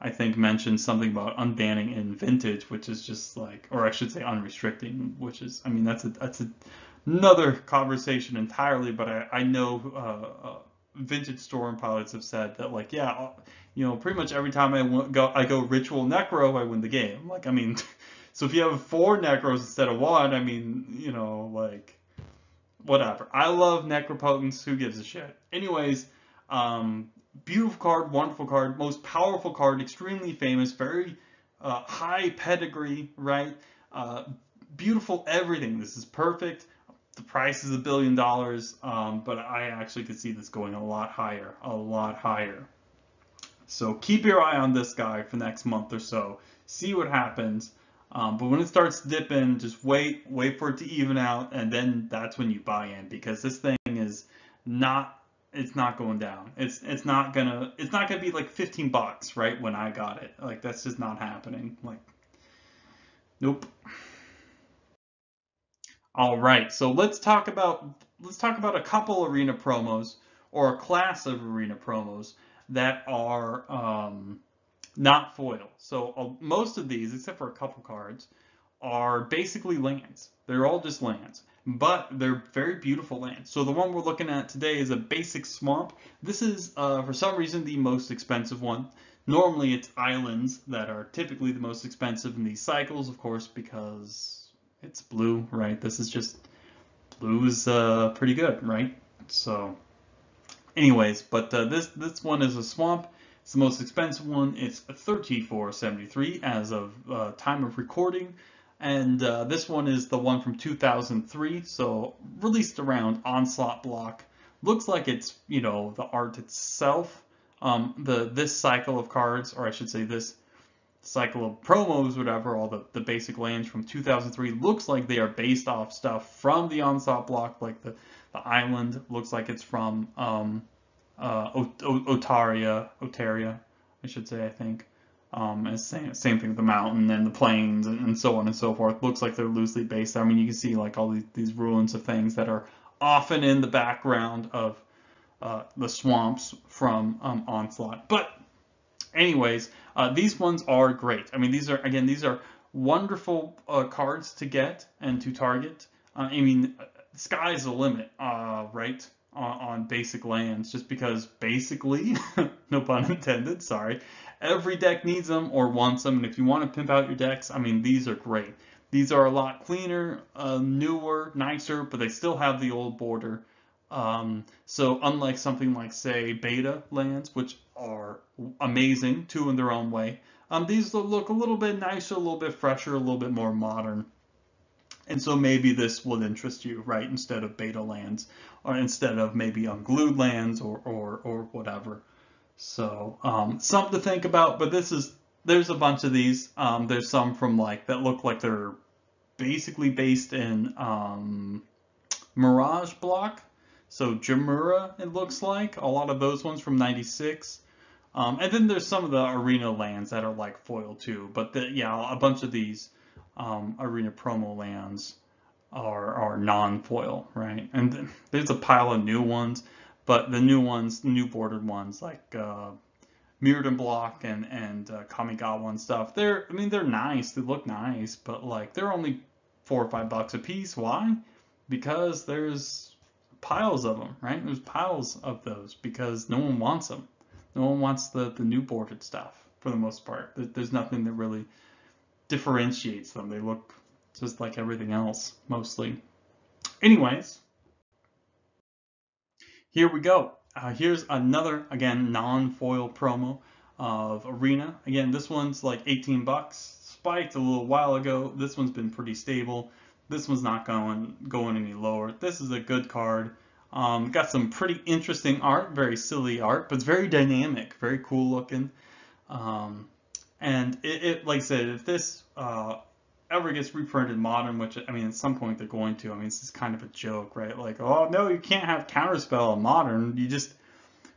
I think, mentioned something about unbanning in Vintage, which is just like, or I should say unrestricting, which is, I mean, that's another conversation entirely, but I know Vintage Storm pilots have said that, like, yeah, you know, pretty much every time I go Ritual Necro, I win the game. Like, I mean, so if you have 4 Necros instead of 1, I mean, you know, like, whatever. I love Necropotence. Who gives a shit? Anyways, beautiful card, wonderful card, most powerful card, extremely famous, very high pedigree, right? Beautiful everything. This is perfect. The price is $1 billion, but I actually could see this going a lot higher, a lot higher. So keep your eye on this guy for the next month or so. See what happens. But when it starts dipping, just wait for it to even out, and then that's when you buy in, because this thing is not, it's not going down. It's not gonna be like 15 bucks, right? When I got it, like, that's just not happening. Like, nope. All right, so let's talk about a couple arena promos, or a class of arena promos that are not foil. So most of these, except for a couple cards, are basically lands. They're all just lands, but they're very beautiful lands. So the one we're looking at today is a basic swamp. This is, for some reason, the most expensive one. Normally it's islands that are typically the most expensive in these cycles, of course, because it's blue, right? This is just, blue is pretty good, right? So anyways, but this one is a swamp. It's the most expensive one. It's $34.73 as of time of recording. And this one is the one from 2003, so released around Onslaught block. Looks like it's, you know, the art itself. This cycle of cards, or I should say this cycle of promos, whatever, all the basic lands from 2003, looks like they are based off stuff from the Onslaught block. Like the island looks like it's from Otaria, I should say, I think. And same thing with the mountain and the plains and so on and so forth. Looks like they're loosely based. I mean, you can see like all these ruins of things that are often in the background of the swamps from Onslaught. But anyways, these ones are great. I mean, these are wonderful cards to get and to target. I mean, sky's the limit, right? On basic lands, just because basically, no pun intended, sorry, every deck needs them or wants them, and if you want to pimp out your decks, I mean, these are great. These are a lot cleaner, newer, nicer, but they still have the old border. So unlike something like, say, beta lands, which are amazing too in their own way, these look a little bit nicer, a little bit fresher, a little bit more modern. And so maybe this would interest you, right? Instead of beta lands, or instead of maybe unglued lands, or whatever. So something to think about. But there's a bunch of these. There's some from like that look like they're basically based in Mirage block. So Jamura, it looks like a lot of those ones from '96. And then there's some of the arena lands that are like foil too. But yeah, a bunch of these arena promo lands are non-foil, right? And there's a pile of new ones, but the new ones, new bordered ones like Mirrodin block and Kamigawa and stuff. I mean, they're nice. They look nice, but like they're only $4 or $5 a piece. Why? Because there's piles of them, right? There's piles of those because no one wants them. No one wants the new bordered stuff for the most part. There's nothing that really differentiates them. They look just like everything else, mostly. Anyways, here we go. Here's another, again, non-foil promo of Arena. Again, this one's like 18 bucks. Spiked a little while ago. This one's been pretty stable. This one's not going any lower. This is a good card. Got some pretty interesting art, very silly art, but it's very dynamic, very cool looking. And it like I said, if this ever gets reprinted modern, which I mean at some point they're going to, I mean this is kind of a joke, right? Like, oh no, you can't have counterspell in modern.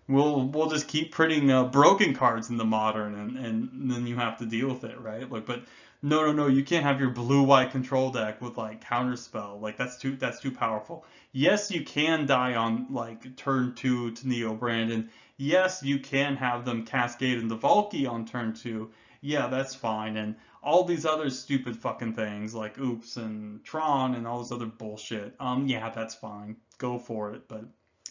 We'll just keep printing broken cards in the modern, and then you have to deal with it, right? Like, but no, you can't have your blue-white control deck with like counterspell. Like that's too powerful. Yes, you can die on like turn 2 to Neo Brandon. Yes, you can have them cascade into Valky on turn 2. Yeah, that's fine. And all these other stupid fucking things like Oops and Tron and all this other bullshit. Yeah, that's fine. Go for it. But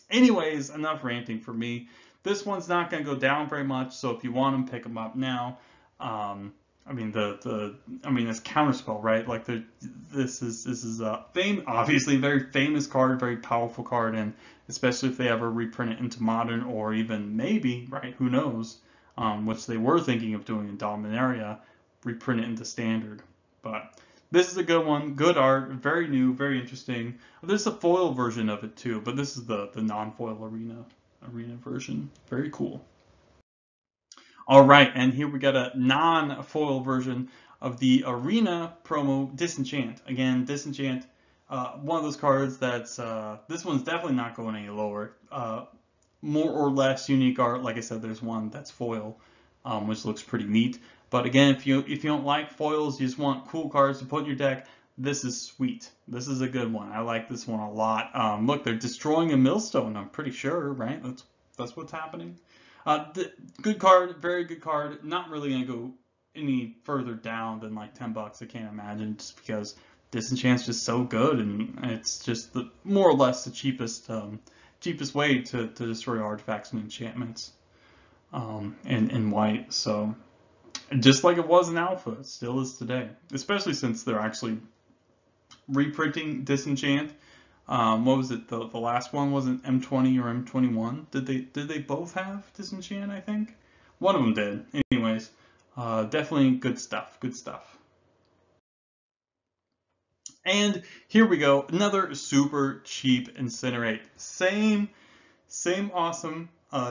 anyways, enough ranting for me. This one's not going to go down very much, so if you want them, pick them up now. I mean it's counterspell, right? Like this is obviously a very famous card, very powerful card, and especially if they ever reprint it into modern or even maybe, right? Who knows? Which they were thinking of doing in Dominaria, reprint it into standard. But this is a good one, good art, very new, very interesting. There's a foil version of it too, but this is the non-foil arena version. Very cool. All right, and here we got a non-foil version of the Arena promo Disenchant. Again, Disenchant, one of those cards that's, this one's definitely not going any lower. More or less unique art. Like I said, there's one that's foil, which looks pretty neat. But again, if you don't like foils, you just want cool cards to put in your deck, this is sweet. This is a good one. I like this one a lot. Look, they're destroying a millstone, I'm pretty sure, right? That's what's happening. Good card, very good card. Not really going to go any further down than like 10 bucks, I can't imagine, just because Disenchant's just so good, and it's just more or less the cheapest way to destroy artifacts and enchantments in white. So just like it was in alpha, it still is today, especially since they're actually reprinting Disenchant. What was it? The last one wasn't M20 or M21. Did they both have Disenchant? I think one of them did. Anyways, definitely good stuff. Good stuff. And here we go. Another super cheap Incinerate. Same awesome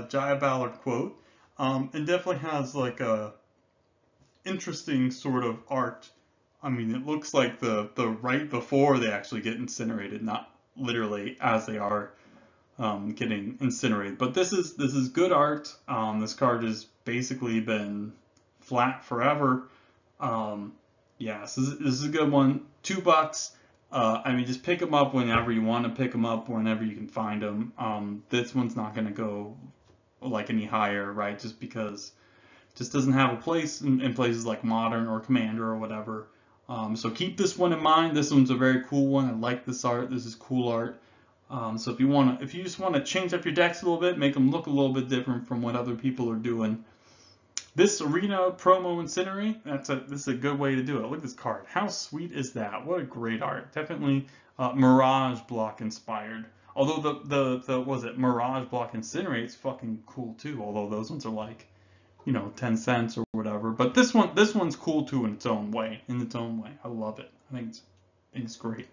Jaya Ballard quote. And definitely has like a interesting sort of art. I mean, it looks like the right before they actually get incinerated, not literally as they are getting incinerated. But this is good art. This card has basically been flat forever. Yeah, this is a good one. $2. I mean, just pick them up whenever you want to pick them up, whenever you can find them. This one's not going to go like any higher, right? Just because it just doesn't have a place in places like Modern or Commander or whatever. So keep this one in mind. This one's a very cool one. I like this art. This is cool art. So if you just want to change up your decks a little bit, make them look a little bit different from what other people are doing, this Arena promo Incinerate, this is a good way to do it. Look at this card. How sweet is that? What a great art. Definitely Mirage block inspired. Although the was it Mirage Block Incinerate's fucking cool too. Although those ones are like, 10 cents or whatever. But this one's cool too in its own way. In its own way, I love it. I think it's great.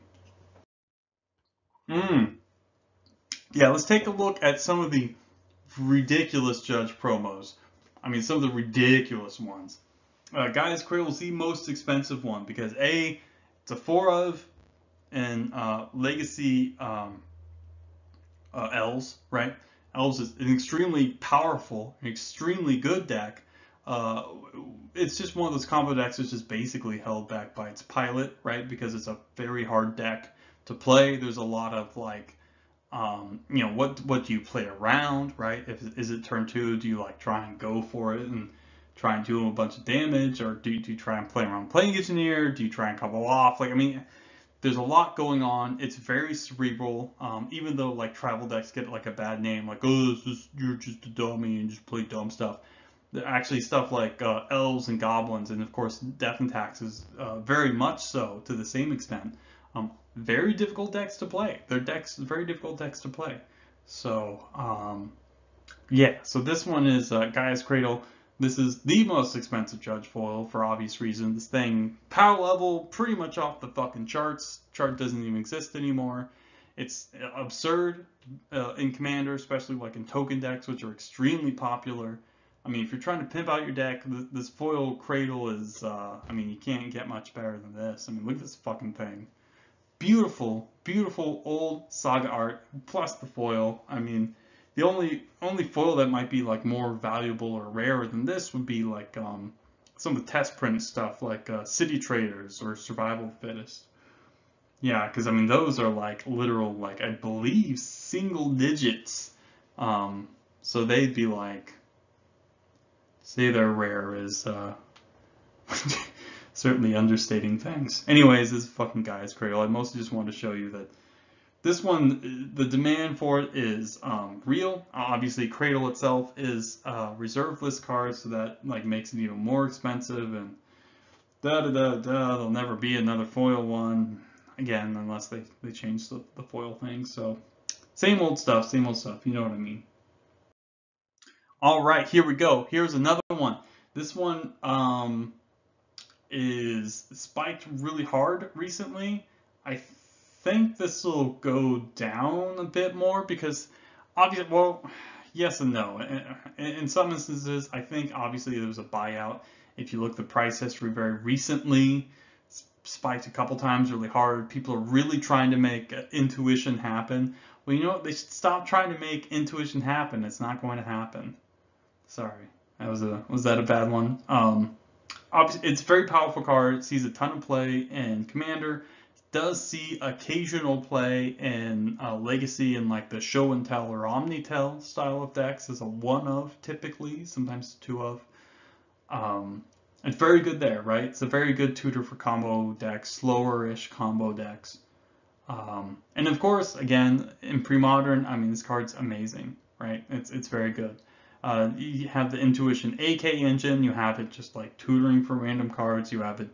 Yeah, let's take a look at some of the ridiculous judge promos. I mean, some of the ridiculous ones. Gaia's Cradle is the most expensive one because it's a 4 of and Legacy Elves, right? Elves is an extremely powerful, extremely good deck. Uh, it's just one of those combo decks that's just basically held back by its pilot, right? Because it's a very hard deck to play. There's a lot of like, what do you play around, right? Is it turn two? Do you like try and go for it and try and do a bunch of damage, or do you try and play around playing engineer? Do you try and couple off? Like, I mean, there's a lot going on. It's very cerebral. Even though like travel decks get like a bad name, like, oh, you're just a dummy and just play dumb stuff. Actually, stuff like elves and goblins, and of course death and taxes, very much so to the same extent. Very difficult decks to play. They're very difficult decks to play. So yeah, so this one is Gaia's Cradle. This is the most expensive judge foil for obvious reasons. This thing, power level, pretty much off the fucking charts. Chart doesn't even exist anymore. It's absurd in Commander, especially like in token decks, which are extremely popular. I mean, if you're trying to pimp out your deck, this foil Cradle is, I mean, you can't get much better than this. I mean, look at this fucking thing. Beautiful, beautiful old saga art, plus the foil. I mean, the only foil that might be like more valuable or rarer than this would be like some of the test print stuff, like City Traders or Survival Fittest. Yeah, because I mean those are like literal, like I believe single digits. So they'd be like, say they're rare is certainly understating things. Anyways, this fucking Gaia's Cradle. I mostly just wanted to show you that this one, the demand for it is real. Obviously, Cradle itself is reserve list cards, so that like makes it even more expensive. And there'll never be another foil one again unless they change the foil thing. So same old stuff, same old stuff. You know what I mean? All right, here we go. Here's another one. This one is spiked really hard recently. I think this will go down a bit more because obviously, well, yes and no. In some instances, I think obviously there was a buyout. If you look at the price history very recently, spiked a couple times really hard. People are really trying to make intuition happen. Well, you know what? They should stop trying to make intuition happen. It's not going to happen. Sorry, was that a bad one? Obviously, it's a very powerful card. It sees a ton of play in Commander. Does see occasional play in Legacy and like the Show and Tell or Omni-Tell style of decks as a 1 of typically, sometimes 2 of. It's very good there, right? It's a very good tutor for combo decks, slower-ish combo decks. And of course, again, in pre-modern, I mean, this card's amazing, right? It's very good. You have the Intuition AK engine. You have it just like tutoring for random cards. You have it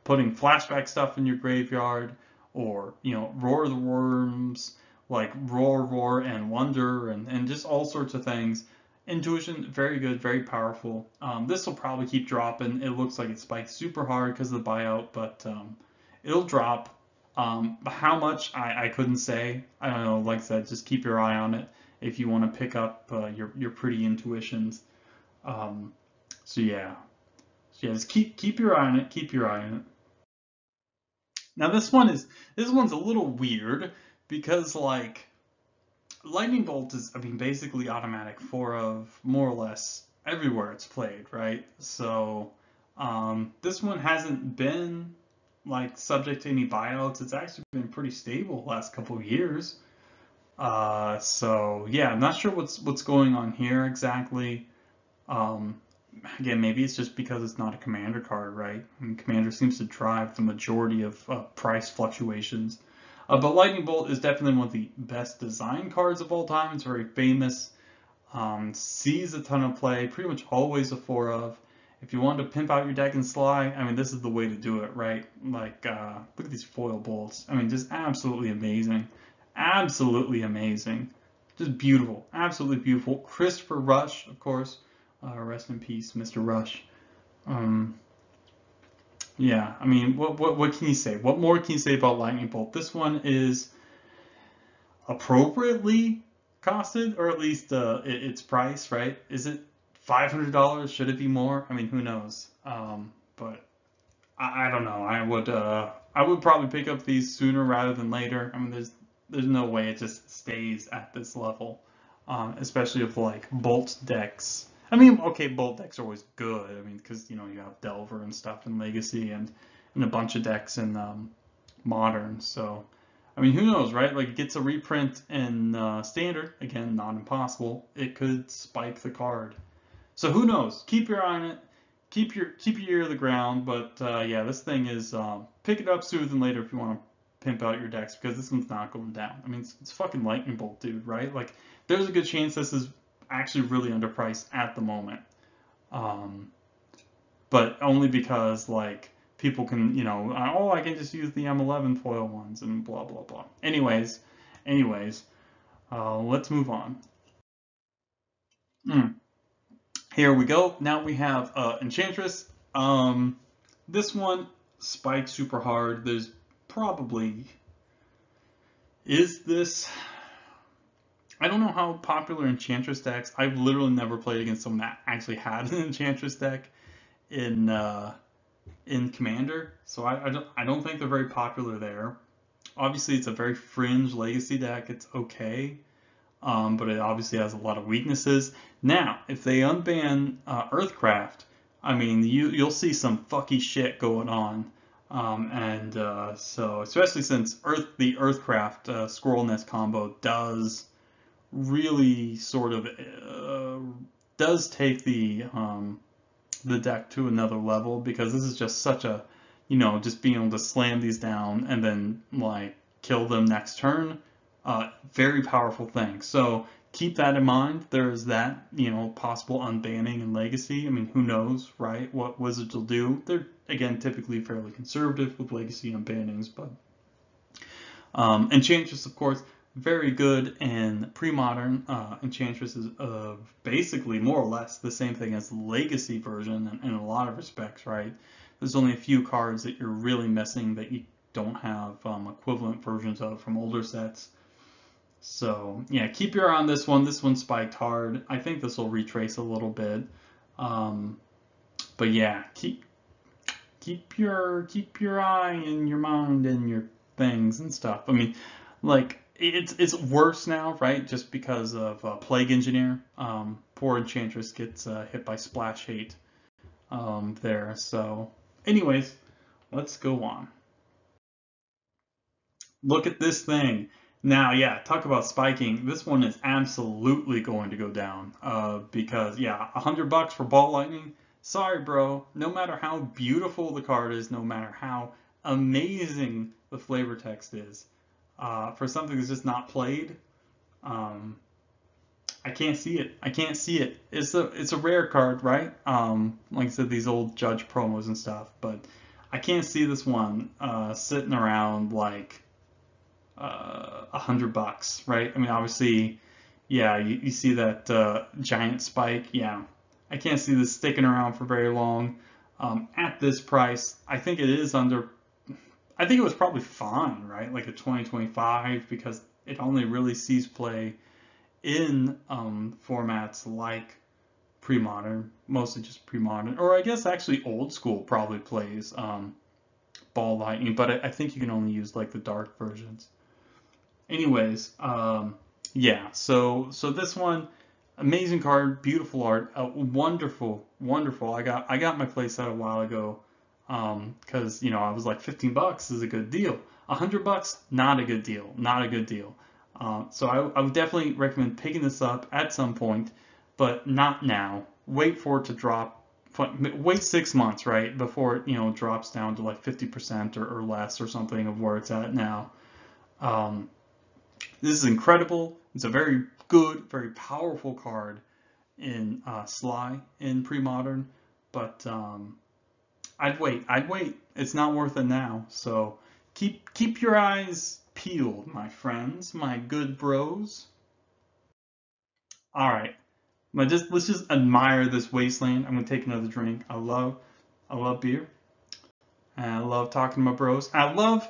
putting flashback stuff in your graveyard, or Roar of the Worms, like Roar and Wonder, and just all sorts of things. Intuition, very good, very powerful. This will probably keep dropping. It looks like it spiked super hard because of the buyout, but it'll drop. How much, I couldn't say. I don't know, like I said, just keep your eye on it if you want to pick up your pretty intuitions. So yeah, just keep your eye on it. Keep your eye on it. Now this one's a little weird because like Lightning Bolt is, I mean, basically automatic 4 of more or less everywhere it's played, right? So this one hasn't been like subject to any buyouts. It's actually been pretty stable the last couple of years. So yeah, I'm not sure what's going on here exactly. Again, maybe it's just because it's not a Commander card, right? I mean, Commander seems to drive the majority of price fluctuations. But Lightning Bolt is definitely one of the best design cards of all time. It's very famous. Sees a ton of play, pretty much always a 4 of. If you want to pimp out your deck and slide, I mean, this is the way to do it, right? Like, look at these foil bolts. I mean, just absolutely amazing. Absolutely amazing. Just beautiful. Absolutely beautiful. Christopher Rush, of course. Rest in peace, Mr. Rush. Um, yeah, I mean, what can you say? What more can you say about Lightning Bolt? This one is appropriately costed, or at least its price, right? Is it $500? Should it be more? I mean, who knows? But I don't know. I would probably pick up these sooner rather than later. I mean, there's no way it just stays at this level, especially if like Bolt decks. I mean, okay, Bolt decks are always good. I mean, because you have Delver and stuff in Legacy and a bunch of decks in Modern. So, I mean, who knows, right? Like, it gets a reprint in Standard. Again, not impossible. It could spike the card. So who knows? Keep your eye on it. Keep your ear to the ground. But yeah, this thing is pick it up sooner than later if you want to pimp out your decks, because this one's not going down. I mean, it's fucking Lightning Bolt, dude, right? Like, there's a good chance this is actually really underpriced at the moment. Um, but only because like people can, oh, I can just use the M11 foil ones and blah blah blah. Anyways, let's move on. Mm. Here we go. Now we have Enchantress. This one spiked super hard. There's probably is this. I don't know how popular Enchantress decks. I've literally never played against someone that actually had an Enchantress deck in Commander, so I don't think they're very popular there. Obviously, it's a very fringe Legacy deck. It's okay, but it obviously has a lot of weaknesses. Now, if they unban Earthcraft, I mean, you'll see some fucky shit going on. So, especially since the Earthcraft Squirrel Nest combo does really sort of does take the deck to another level, because this is just such a, just being able to slam these down and then like kill them next turn. Very powerful thing. So keep that in mind. There's that, possible unbanning in Legacy. I mean, who knows, right? What Wizards will do. They're, again, typically fairly conservative with Legacy unbannings, but Enchantress, of course, very good in pre-modern. Enchantress is basically more or less the same thing as the Legacy version in a lot of respects, right? There's only a few cards that you're really missing that you don't have equivalent versions of from older sets. So yeah, keep your eye on this one. This one spiked hard. I think this will retrace a little bit. But yeah, keep your eye and your mind and your things and stuff. I mean, like it's worse now, right? Just because of Plague Engineer. Poor Enchantress gets hit by Splash Hate there. So, anyways, let's go on. Look at this thing. Now, yeah, talk about spiking. This one is absolutely going to go down because, yeah, $100 for Ball Lightning. Sorry, bro. No matter how beautiful the card is, no matter how amazing the flavor text is, for something that's just not played, um, I can't see it. I can't see it. It's a rare card, right? Like I said, these old Judge promos and stuff, but I can't see this one sitting around like $100, right? I mean, obviously, yeah, you see that giant spike. Yeah, I can't see this sticking around for very long. At this price, I think it is under. I think it was probably fine, right? Like a 2025, because it only really sees play in formats like pre-modern, mostly just pre-modern, or I guess actually old school probably plays Ball Lightning, but I think you can only use like the dark versions. Anyways, yeah. So this one, amazing card, beautiful art, wonderful, wonderful. I got my playset a while ago, because I was like $15 is a good deal. $100, not a good deal, not a good deal. So I would definitely recommend picking this up at some point, but not now. Wait for it to drop. Wait 6 months, right, before it drops down to like 50% or less or something of where it's at now. Um, this is incredible. It's a very good, very powerful card in Sly in pre-modern, but I'd wait. It's not worth it now. So keep your eyes peeled, my friends, my good bros. All right, let's just admire this wasteland. I'm gonna take another drink. I love beer, and I love talking to my bros. I love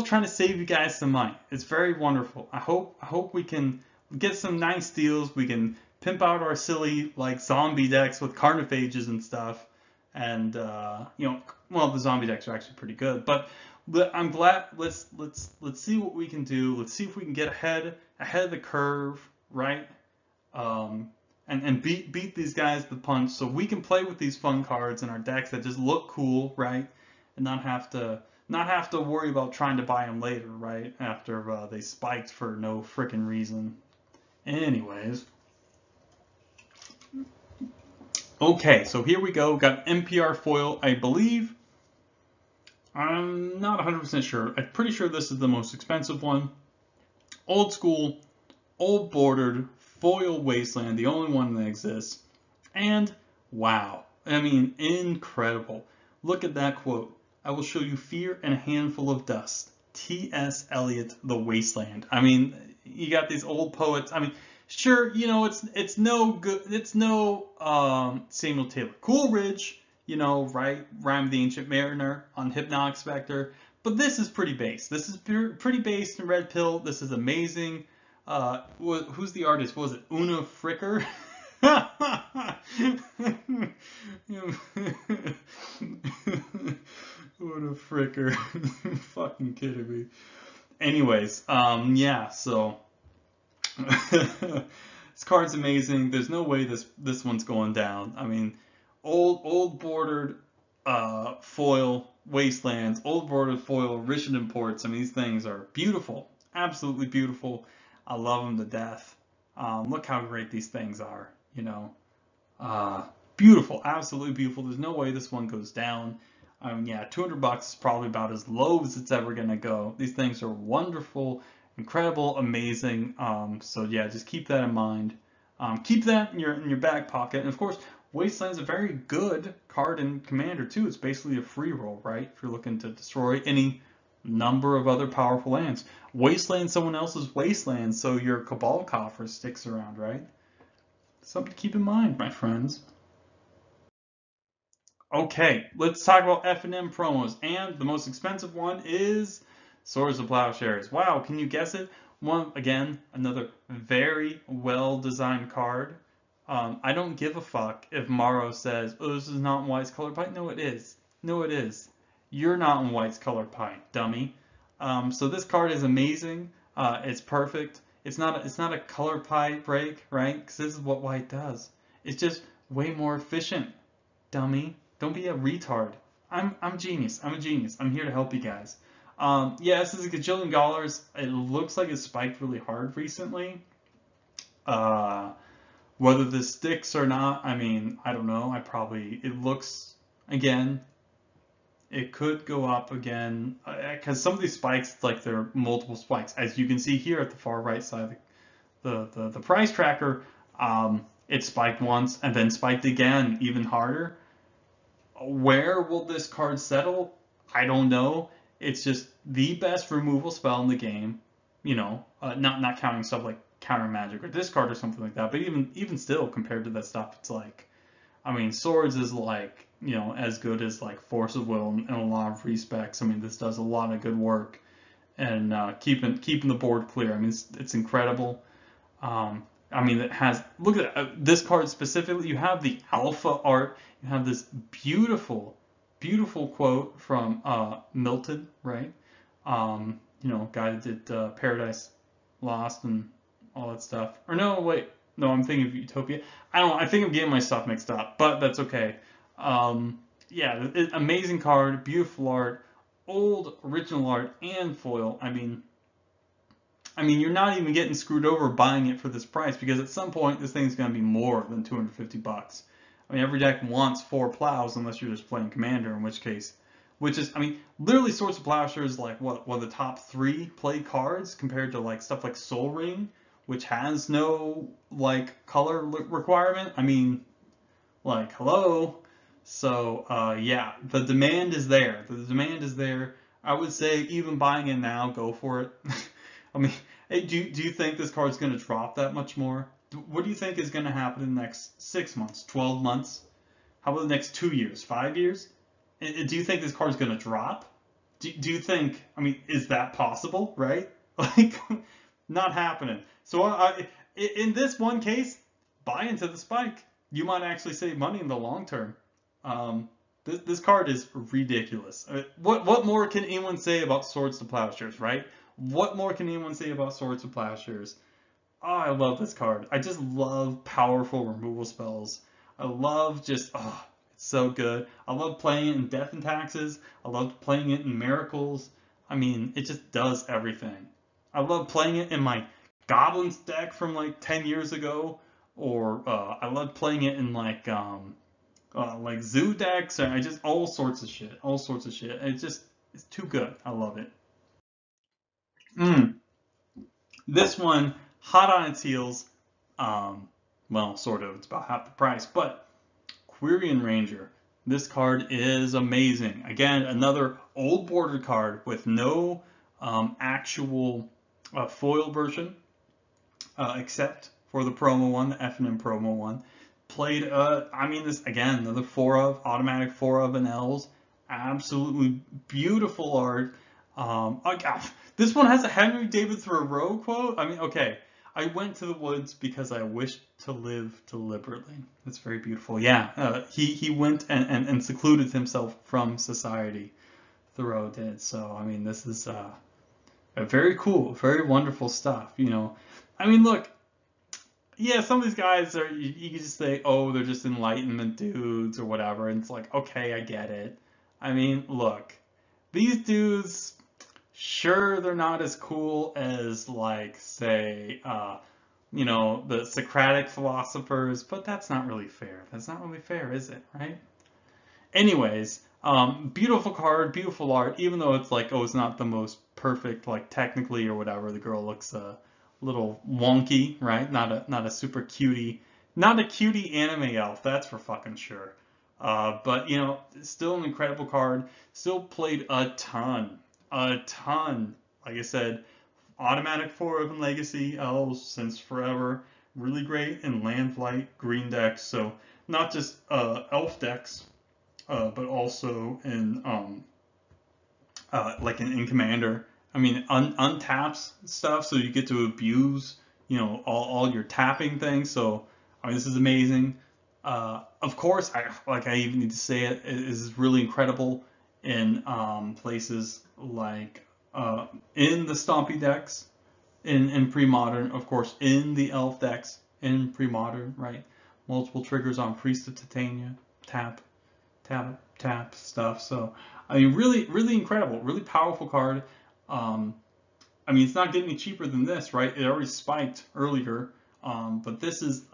trying to save you guys some money. It's very wonderful. I hope we can get some nice deals. We can pimp out our silly like zombie decks with carnophages and stuff. And well, the zombie decks are actually pretty good. But I'm glad. Let's see what we can do. Let's see if we can get ahead of the curve, right? And beat these guys to the punch, so we can play with these fun cards in our decks that just look cool, right? And not have to worry about trying to buy them later, right? After they spiked for no frickin' reason. Anyways. Okay, so here we go. Got NPR foil, I believe. I'm not 100% sure. I'm pretty sure this is the most expensive one. Old school, old bordered, foil wasteland, the only one that exists. And wow, I mean, incredible. Look at that quote. I will show you fear and a handful of dust. T.S. Eliot, The Wasteland. I mean, you got these old poets. I mean, sure, you know, it's no good. It's no Samuel Taylor Coleridge, you know, right? Rhyme of the Ancient Mariner on Hypnotic Spectre. But this is pretty base. This is pretty based in Red Pill. This is amazing. Who's the artist? What was it? Una Fricker? Una Fricker. Fucking kidding me. Anyways, yeah, so this card's amazing. There's no way this one's going down. I mean, old bordered foil wastelands, old bordered foil Richard imports. I mean, these things are beautiful, absolutely beautiful. I love them to death. Look how great these things are, you know. Beautiful, absolutely beautiful. There's no way this one goes down. Yeah, $200 is probably about as low as it's ever gonna go. These things are wonderful, incredible, amazing. So yeah, just keep that in mind. Keep that in your back pocket. And of course, Wasteland's a very good card in Commander too. It's basically a free roll, right? If you're looking to destroy any number of other powerful lands. Wasteland someone else's wasteland, so your Cabal coffer sticks around, right? Something to keep in mind, my friends. Okay, let's talk about F&M promos, and the most expensive one is Swords of Plowshares. Wow, can you guess it? One, again, another very well-designed card. I don't give a fuck if Morrow says, oh, this is not in White's Colored Pie. No, it is. No, it is. You're not in White's Colored Pie, dummy. So this card is amazing. It's perfect. It's not a color pie break, right? Because this is what White does. It's just way more efficient, dummy. Don't be a retard. I'm genius. I'm a genius. I'm here to help you guys. Yeah, this is a gajillion dollars. It looks like it's spiked really hard recently. Whether this sticks or not, I mean, I don't know. It looks, again, it could go up again. Because some of these spikes, like there are multiple spikes. As you can see here at the far right side of the price tracker, it spiked once and then spiked again, even harder. Where will this card settle? I don't know. It's just the best removal spell in the game. You know, not counting stuff like counter magic or discard or something like that. But even still, compared to that stuff, it's like, I mean, Swords is like, you know, as good as like Force of Will in a lot of respects. I mean, this does a lot of good work and keeping the board clear. I mean, it's incredible. I mean, it has, look at this card specifically. You have the alpha art. You have this beautiful, beautiful quote from Milton, right? You know, guy that did Paradise Lost and all that stuff. Or no, wait. No, I'm thinking of Utopia. I think I'm getting my stuff mixed up, but that's okay. Yeah, amazing card, beautiful art, old original art, and foil. I mean, you're not even getting screwed over buying it for this price, because at some point this thing's going to be more than $250. I mean, every deck wants 4 plows unless you're just playing Commander, in which case, I mean, literally Swords of Plowshares is like one of the top 3 play cards compared to like stuff like Soul Ring, which has no like color requirement. I mean, like, hello. So yeah, the demand is there. The demand is there. I would say even buying it now, go for it. I mean, hey, do you think this card's going to drop that much more? What do you think is going to happen in the next 6 months, 12 months? How about the next 2 years, 5 years? Do you think this card's going to drop? Do you think, I mean, is that possible, right? Like, not happening. So in this one case, buy into the spike. You might actually save money in the long term. This card is ridiculous. What more can anyone say about Swords to Plowshares, right? What more can anyone say about Swords to Plowshares? Oh, I love this card. I just love powerful removal spells. I love just, oh, it's so good. I love playing it in Death and Taxes. I love playing it in Miracles. I mean, it just does everything. I love playing it in my Goblins deck from like 10 years ago, or I love playing it in like zoo decks, and I just all sorts of shit, all sorts of shit. It's too good. I love it. This one, hot on its heels. Um, well, sort of. It's about half the price, but Querion Ranger. This card is amazing. Again, another old border card with no actual foil version, except for the promo one, the F&M promo one. Played, I mean, this again, another 4 of, automatic 4 of and L's. Absolutely beautiful art. Oh God, this one has a Henry David Thoreau quote. I mean, okay. I went to the woods because I wished to live deliberately. That's very beautiful. Yeah, he went and secluded himself from society. Thoreau did. So, I mean, this is a very cool, very wonderful stuff. You know, I mean, look, yeah, some of these guys are, you can just say, oh, they're just Enlightenment dudes or whatever. And it's like, okay, I get it. I mean, look, these dudes, sure, they're not as cool as, like, say, you know, the Socratic philosophers, but that's not really fair. That's not really fair, is it, right? Anyways, beautiful card, beautiful art, even though it's like, oh, it's not the most perfect, like, technically or whatever. The girl looks a little wonky, right? Not a super cutie, not a cutie anime elf, that's for fucking sure. But, you know, still an incredible card. Still played a ton. A ton. Like I said, automatic 4 of Legacy elves since forever. Really great in land flight, green decks. So not just elf decks, but also in like in Commander. I mean, untaps stuff, so you get to abuse, you know, all your tapping things. So I mean, this is amazing. Of course, I even need to say it is really incredible in places like in the Stompy decks, in pre-modern, of course, in the Elf decks, in pre-modern, right? Multiple triggers on Priest of Titania, tap, tap, tap stuff. So, I mean, really, really incredible, really powerful card. I mean, it's not getting any cheaper than this, right? It already spiked earlier, but this is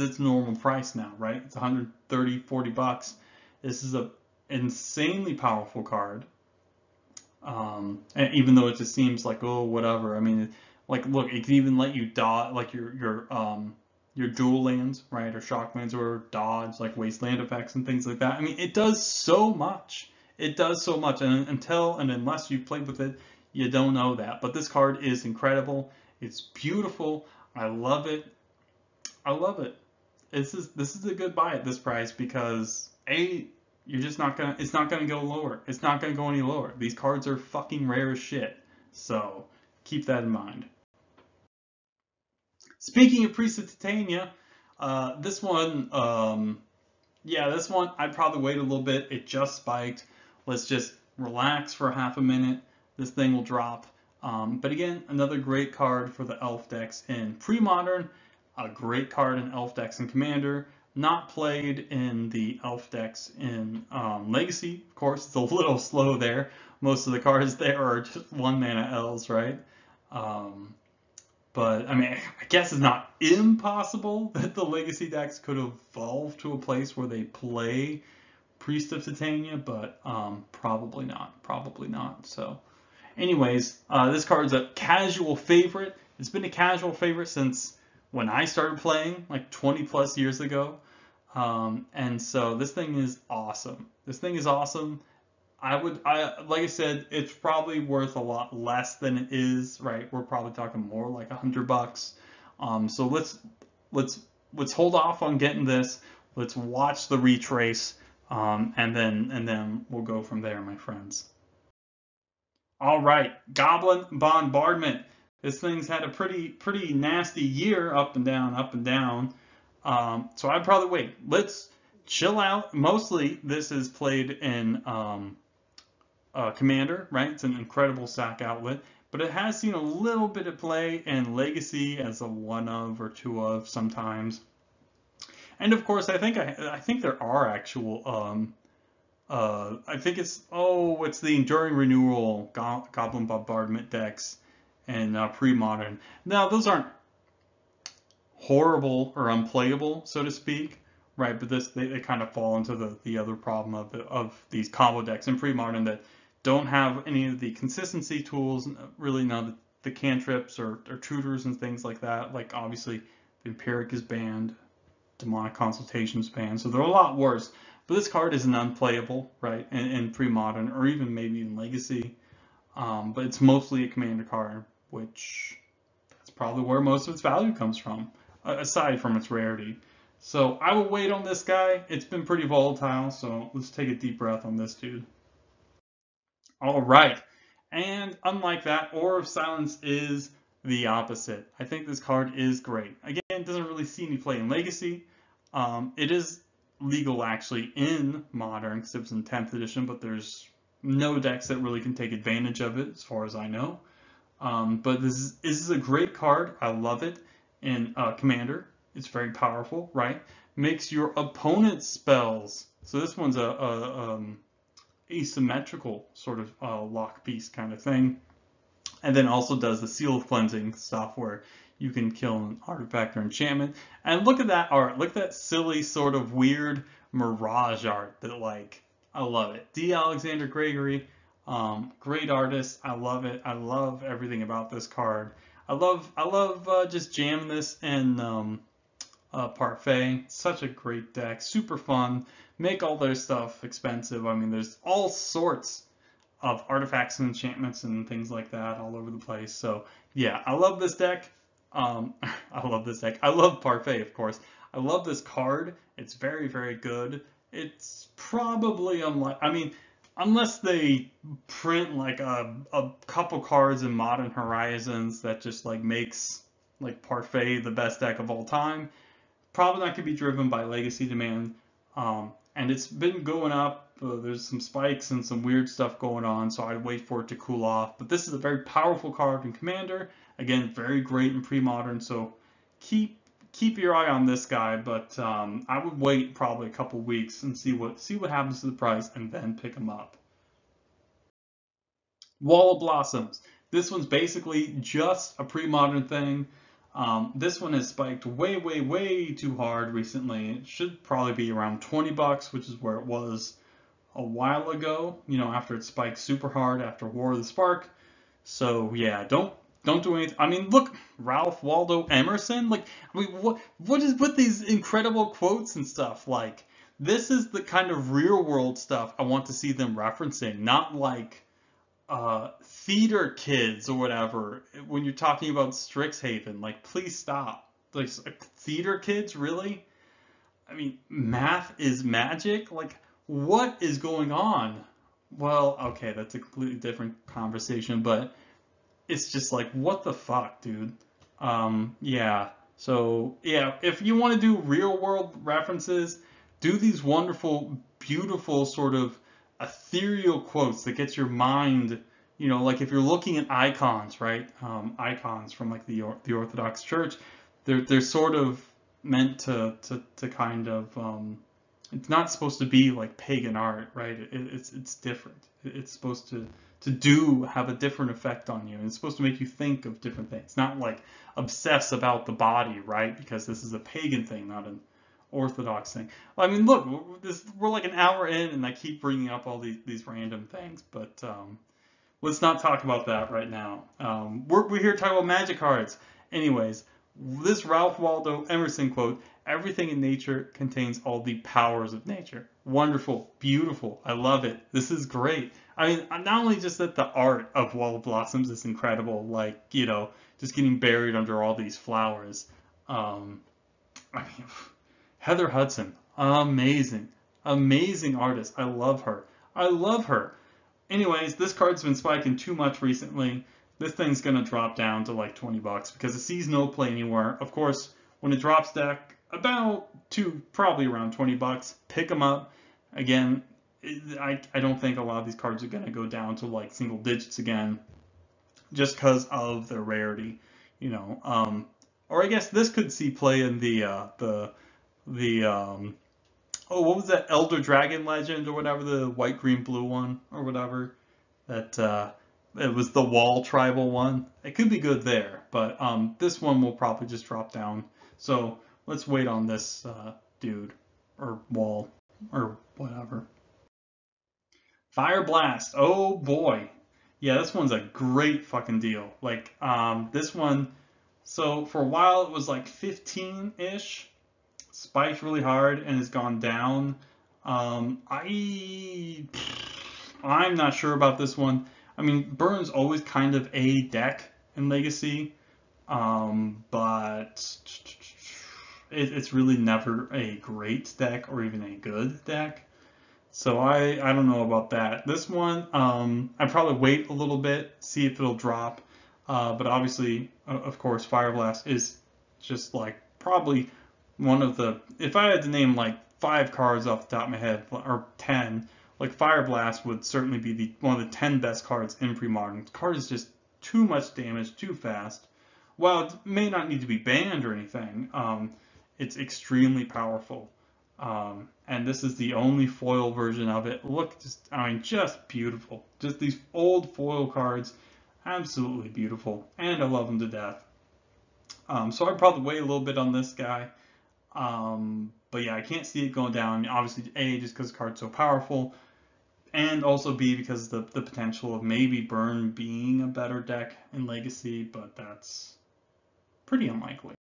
its normal price now, right? It's 130, 40 bucks. This is a insanely powerful card. And even though it just seems like, oh, whatever. I mean, like, look, it can even let you dodge, like your dual lands, right, or shock lands, or dodge, like wasteland effects and things like that. I mean, it does so much. It does so much, and until and unless you played with it, you don't know that. But this card is incredible. It's beautiful. I love it. I love it. This is a good buy at this price because you're just not gonna. It's not gonna go lower. It's not gonna go any lower. These cards are fucking rare as shit. So keep that in mind. Speaking of Priest of Titania, this one, yeah, this one I'd probably wait a little bit. It just spiked. Let's just relax for half a minute. This thing will drop. But again, another great card for the Elf decks in pre-modern. A great card in Elf decks in Commander. Not played in the Elf decks in Legacy. Of course, it's a little slow there. Most of the cards there are just 1-mana elves, right? But, I mean, I guess it's not impossible that the Legacy decks could evolve to a place where they play Priest of Titania, but probably not. Probably not. So, anyways, this card's a casual favorite. It's been a casual favorite since when I started playing, like 20 plus years ago. And so this thing is awesome. This thing is awesome. like I said, it's probably worth a lot less than it is, right? We're probably talking more like $100. So let's let's hold off on getting this. Let's watch the retrace, and then we'll go from there, my friends. All right, Goblin Bombardment. This thing's had a pretty nasty year, up and down, up and down. So I'd probably wait. Let's chill out. Mostly, this is played in Commander, right? It's an incredible sack outlet, but it has seen a little bit of play in Legacy as a one of or two of sometimes. And of course, I think there are actual I think it's the Enduring Renewal Goblin Bombardment decks and pre-modern. Now those aren't horrible or unplayable, so to speak, right? But they kind of fall into the other problem of these combo decks in pre-modern that don't have any of the consistency tools, really none of the cantrips or tutors and things like that. Like obviously the Empiric is banned, Demonic Consultation is banned, so they're a lot worse. But this card isn't unplayable, right? In pre-modern or even maybe in Legacy. But it's mostly a commander card, which that's probably where most of its value comes from, aside from its rarity. So I will wait on this guy. It's been pretty volatile, so let's take a deep breath on this dude. All right. And unlike that, Aura of Silence is the opposite. I think this card is great. Again, it doesn't really see any play in Legacy. It is legal actually in Modern because it was in 10th edition, but there's no decks that really can take advantage of it as far as I know. But this is a great card. I love it in Commander. It's very powerful, right? Makes your opponent's spells. So this one's a asymmetrical sort of lock piece kind of thing. And then also does the Seal of Cleansing stuff where you can kill an artifact or enchantment. And look at that art. Look at that silly sort of weird mirage art that I love it. D. Alexander Gregory, great artist. I love it. I love everything about this card. I love just jamming this in Parfait. Such a great deck. Super fun. Make all their stuff expensive. I mean, there's all sorts of artifacts and enchantments and things like that all over the place. So yeah, I love this deck. I love this deck. I love Parfait, of course. I love this card. It's very, very good. It's probably unless they print like a couple cards in Modern Horizons that just makes Parfait the best deck of all time. Probably not going to be driven by Legacy demand. And it's been going up. There's some spikes and some weird stuff going on, so I'd wait for it to cool off. But this is a very powerful card in Commander. Again, very great in pre-modern, so keep your eye on this guy. But I would wait probably a couple weeks and see what happens to the price, and then pick him up. Wall of Blossoms. This one's basically just a pre-modern thing. This one has spiked way, way, way too hard recently. It should probably be around $20, which is where it was a while ago, after it spiked super hard after War of the Spark. So yeah, don't do anything. I mean, look, Ralph Waldo Emerson. What is with these incredible quotes and stuff? This is the kind of real world stuff I want to see them referencing, not theater kids or whatever. When you're talking about Strixhaven, please stop. Theater kids, really? I mean, math is magic? What is going on? Well, okay, that's a completely different conversation, but it's just what the fuck, dude? Yeah. So, yeah, if you want to do real world references, do these wonderful, beautiful sort of ethereal quotes that gets your mind, if you're looking at icons, right? Icons from the Orthodox Church, they're sort of meant to kind of, it's not supposed to be like pagan art, right? It's different. It's supposed to have a different effect on you, and it's supposed to make you think of different things, not obsess about the body, right? Because this is a pagan thing, not an Orthodox thing. I mean, look, we're an hour in, and I keep bringing up all these random things, but let's not talk about that right now. We're here to talk about magic cards. Anyways, this Ralph Waldo Emerson quote: Everything in nature contains all the powers of nature. Wonderful, beautiful. I love it. This is great. I mean, not only just that the art of Wild Blossoms is incredible, like, you know, just getting buried under all these flowers. Um, I mean, Heather Hudson, amazing. Amazing artist. I love her. I love her. Anyways, this card's been spiking too much recently. This thing's gonna drop down to like 20 bucks because it sees no play anywhere. Of course, when it drops deck, about to probably around 20 bucks, pick them up. Again, I don't think a lot of these cards are gonna go down to like single digits again, just because of their rarity, you know. Or I guess this could see play in the oh, what was that Elder Dragon Legend or whatever, the white, green, blue one or whatever, that it was the wall tribal one. It could be good there, but this one will probably just drop down. So let's wait on this dude or wall or whatever. Fire Blast. Oh boy. Yeah, this one's a great fucking deal. Like this one, so for a while it was like 15-ish, spiked really hard and has gone down. I'm not sure about this one. I mean, Burn's always kind of a deck in Legacy, but it's really never a great deck or even a good deck. So I don't know about that. This one, I'd probably wait a little bit, see if it'll drop. But obviously, of course, Fire Blast is just like probably one of the, if I had to name like 5 cards off the top of my head, or 10, like Fire Blast would certainly be one of the 10 best cards in pre-modern. The card is just too much damage, too fast. While it may not need to be banned or anything, it's extremely powerful. And this is the only foil version of it. Look, I mean, just beautiful. Just these old foil cards, absolutely beautiful, and I love them to death. So I'd probably wait a little bit on this guy. But yeah, I can't see it going down. Obviously, A, just because the card's so powerful, and also B, because the potential of maybe Burn being a better deck in Legacy, but that's pretty unlikely.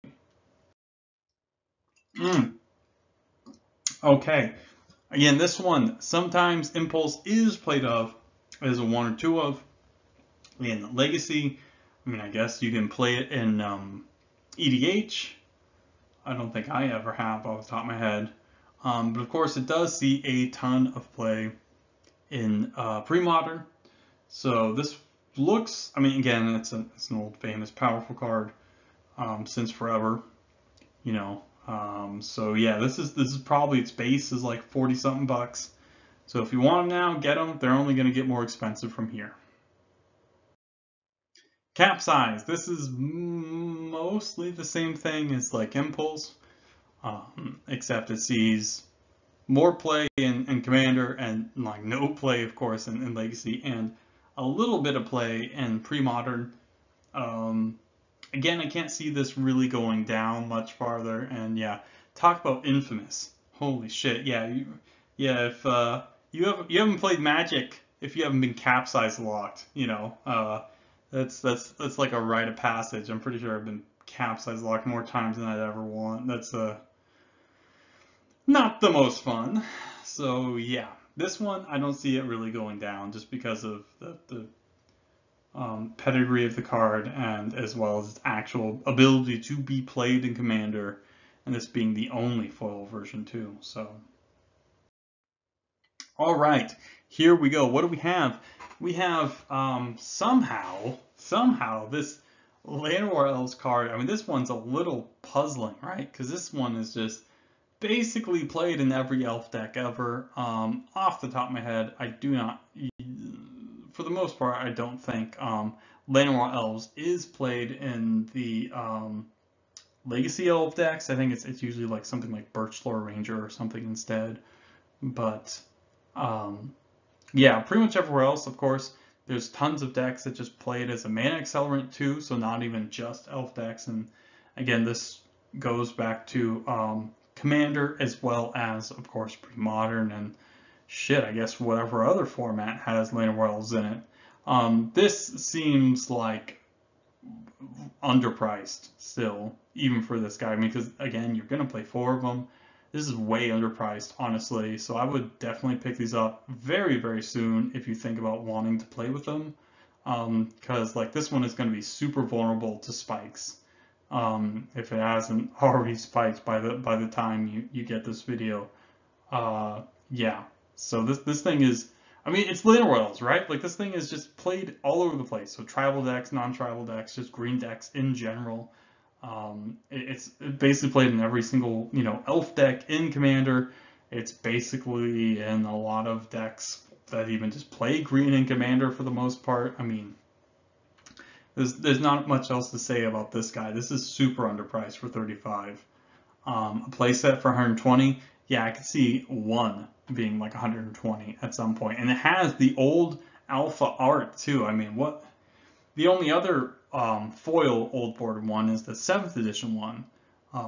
Okay, again, this one, sometimes Impulse is played of as a 1 or 2 of. In Legacy, I mean, I guess you can play it in EDH. I don't think I ever have off the top of my head. But of course, it does see a ton of play in pre-modern. So this looks, I mean, again, it's an old, famous, powerful card since forever, you know. So yeah, this is probably, its base is like 40 something bucks. So if you want them now, get them. They're only going to get more expensive from here. Capsize. This is mostly the same thing as like Impulse, except it sees more play in Commander and like no play, of course, in Legacy, and a little bit of play in Pre-Modern. Again, I can't see this really going down much farther, and yeah, talk about infamous. Holy shit, yeah, if you haven't played Magic, if you haven't been capsize locked, you know, that's like a rite of passage. I'm pretty sure I've been capsize locked more times than I'd ever want. That's not the most fun. So yeah, this one I don't see it really going down just because of the pedigree of the card, and as well as its actual ability to be played in Commander, and this being the only foil version too. So, all right, here we go. What do we have? We have somehow this Llanowar Elves card. I mean, this one's a little puzzling, right? Because this one is just basically played in every elf deck ever. Off the top of my head, I do not, for the most part, I don't think Llanowar Elves is played in the Legacy Elf decks. I think it's usually like something like Birchlore Ranger or something instead. But yeah, pretty much everywhere else, of course, there's tons of decks that just play it as a mana accelerant too, so not even just elf decks. And again, this goes back to Commander as well as, of course, Pre-Modern and shit, I guess whatever other format has Llanowar Elves in it. This seems like underpriced still. even for this guy. I mean, because again, you're gonna play 4 of them. This is way underpriced, honestly. So I would definitely pick these up very, very soon if you think about wanting to play with them. Because like this one is going to be super vulnerable to spikes. If it hasn't already spiked by the time you get this video. Yeah. So this thing is, I mean, it's Lane Royals, right? Like this thing is just played all over the place. So tribal decks, non-tribal decks, just green decks in general. It's basically played in every single, elf deck in Commander. It's basically in a lot of decks that even just play green in Commander for the most part. I mean, there's not much else to say about this guy. This is super underpriced for 35. A playset for 120. Yeah, I could see one being like 120 at some point. And it has the old alpha art too. I mean, what? The only other foil old board one is the 7th edition one,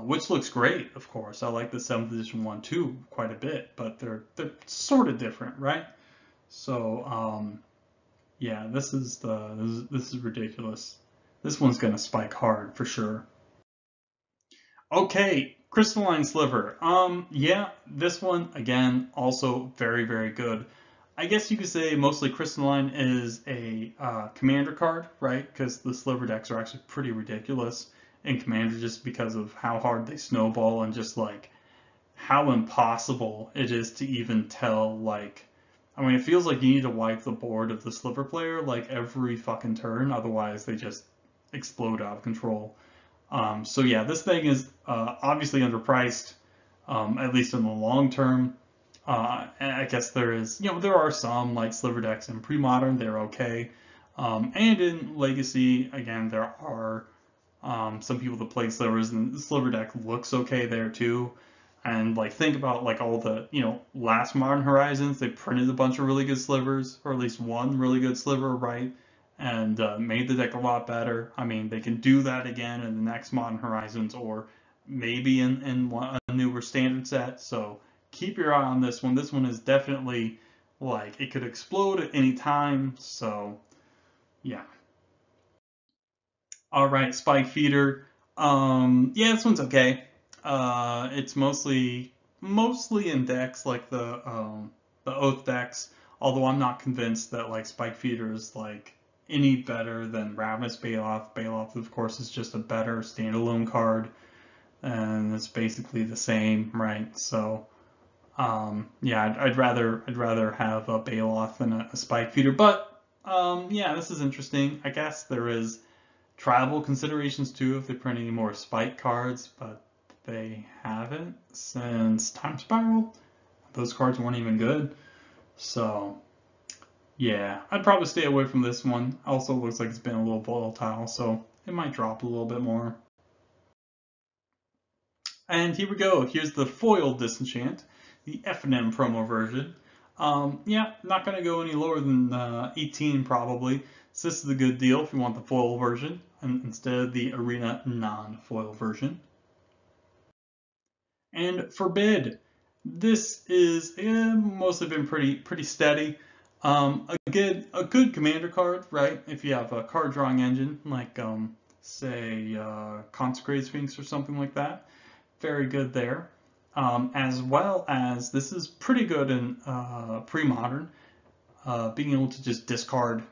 which looks great, of course. I like the 7th edition one too quite a bit, but they're sort of different, right? So yeah, this is ridiculous. This one's gonna spike hard for sure. Okay, Crystalline Sliver. Yeah, this one again also very, very good. I guess you could say mostly Crystalline is a commander card, right? Because the Sliver decks are actually pretty ridiculous in Commander just because of how hard they snowball and just like how impossible it is to even tell. Like, I mean, it feels like you need to wipe the board of the Sliver player like every fucking turn, otherwise they just explode out of control. So yeah, this thing is obviously underpriced, at least in the long term. And I guess there are some like Sliver decks in pre-modern, they're okay. And in Legacy, again, there are some people that play Slivers, and the Sliver deck looks okay there too. And like think about like all the last Modern Horizons, they printed a bunch of really good Slivers, or at least one really good Sliver, right? And made the deck a lot better. I mean, they can do that again in the next Modern Horizons, or maybe in a newer standard set. So keep your eye on this one. This one is definitely like it could explode at any time. So yeah. All right, Spike Feeder. Yeah, this one's okay. It's mostly in decks like the Oath decks. Although I'm not convinced that like Spike Feeder is like any better than Ravenous Baloth. Baloth, of course, is just a better standalone card, and it's basically the same, right? So yeah, I'd rather have a Baloth than a Spike Feeder. But yeah, this is interesting. I guess there is tribal considerations too if they print any more spike cards, but they haven't since Time Spiral. Those cards weren't even good. So yeah, I'd probably stay away from this one. Also looks like it's been a little volatile, so it might drop a little bit more. And here we go. Here's the foil Disenchant, the F&M promo version. Yeah, not going to go any lower than 18 probably. So this is a good deal if you want the foil version instead of the Arena non-foil version. And Forbid. This is mostly been pretty steady. A good commander card, right? If you have a card drawing engine like say Consecrated Sphinx or something like that. Very good there. As well as this is pretty good in pre-modern, being able to just discard,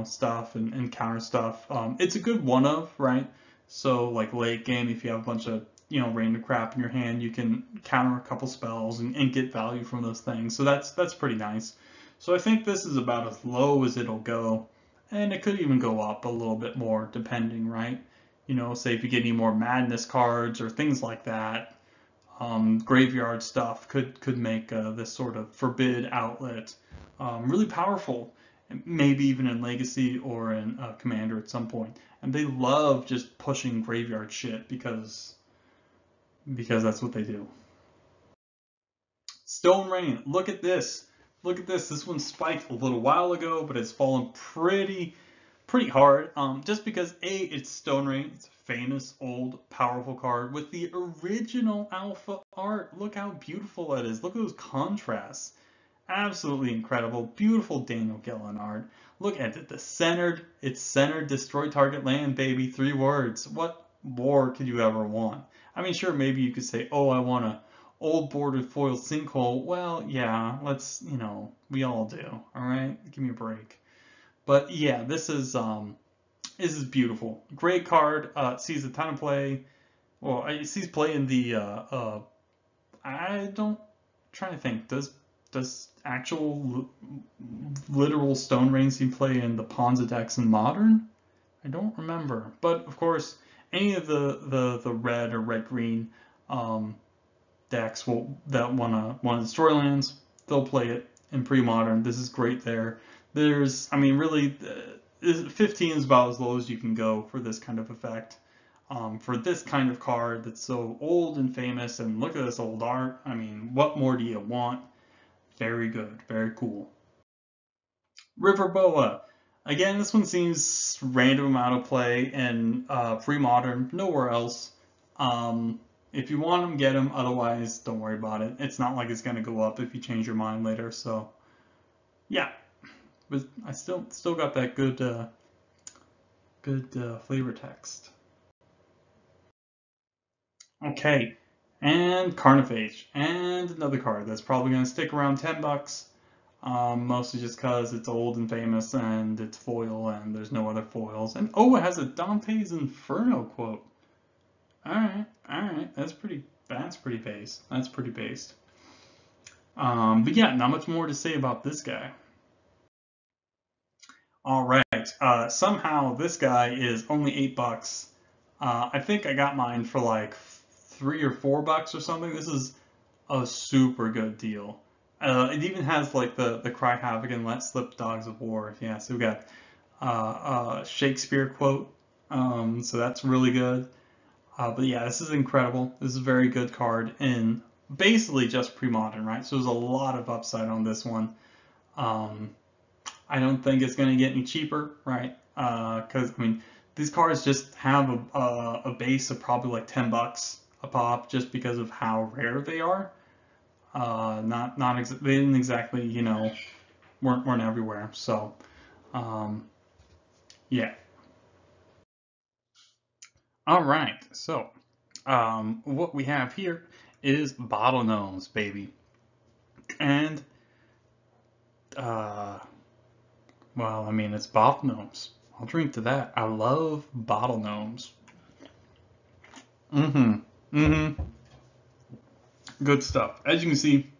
stuff and counter stuff. It's a good one of, right? So like late game, if you have a bunch of random crap in your hand, you can counter a couple spells and get value from those things. So that's pretty nice. So I think this is about as low as it'll go, and it could even go up a little bit more depending, right? Say if you get any more madness cards or things like that, graveyard stuff could make this sort of forbid outlet really powerful, maybe even in Legacy or in Commander at some point. And they love just pushing graveyard shit because that's what they do. Stone Rain, look at this. Look at this. This one spiked a little while ago, but it's fallen pretty hard. Just because it's Stone Rain, it's a famous old powerful card with the original alpha art. Look how beautiful that is. Look at those contrasts. Absolutely incredible. Beautiful Daniel Gillen art. Look at it. It's centered, destroy target land, baby. 3 words. What more could you ever want? I mean, sure, maybe you could say, oh, I want a old bordered foil sinkhole. Well, yeah, let's, we all do. All right, give me a break. But yeah, this is beautiful. Great card. Sees a ton of play. Well, it sees play in the. I don't. Trying to think. Does actual literal Stone Rain see play in the Ponza decks in Modern? I don't remember. But of course, any of the red or red green decks that wanna destroy lands, they'll play it in pre-modern. This is great there. I mean, really, 15 is about as low as you can go for this kind of effect. For this kind of card that's so old and famous, and look at this old art. I mean, what more do you want? Very good, very cool. River Boa. Again, this one seems random amount of play in pre-modern, nowhere else. If you want them, get them. Otherwise, don't worry about it. It's not like it's going to go up if you change your mind later. So, yeah, but I still got that good flavor text. Okay, and Carnifage, and another card that's probably going to stick around $10. Mostly just because it's old and famous and it's foil and there's no other foils. And oh, it has a Dante's Inferno quote. Alright, that's pretty based. That's pretty based. But yeah, not much more to say about this guy. Alright, somehow this guy is only $8. I think I got mine for like $3 or $4 or something. This is a super good deal. It even has like the Cry Havoc and Let Slip Dogs of War. Yeah, so we got Shakespeare quote. So that's really good. But yeah, this is incredible. This is a very good card in basically just pre-modern, right? So there's a lot of upside on this one. I don't think it's going to get any cheaper, right? Because I mean, these cards just have a base of probably like $10 a pop, just because of how rare they are. They didn't exactly, weren't everywhere. So, yeah. All right. So, what we have here is Bottle Gnomes, baby, and well, I mean, it's Bottle Gnomes. I'll drink to that. I love Bottle Gnomes. Good stuff. As you can see,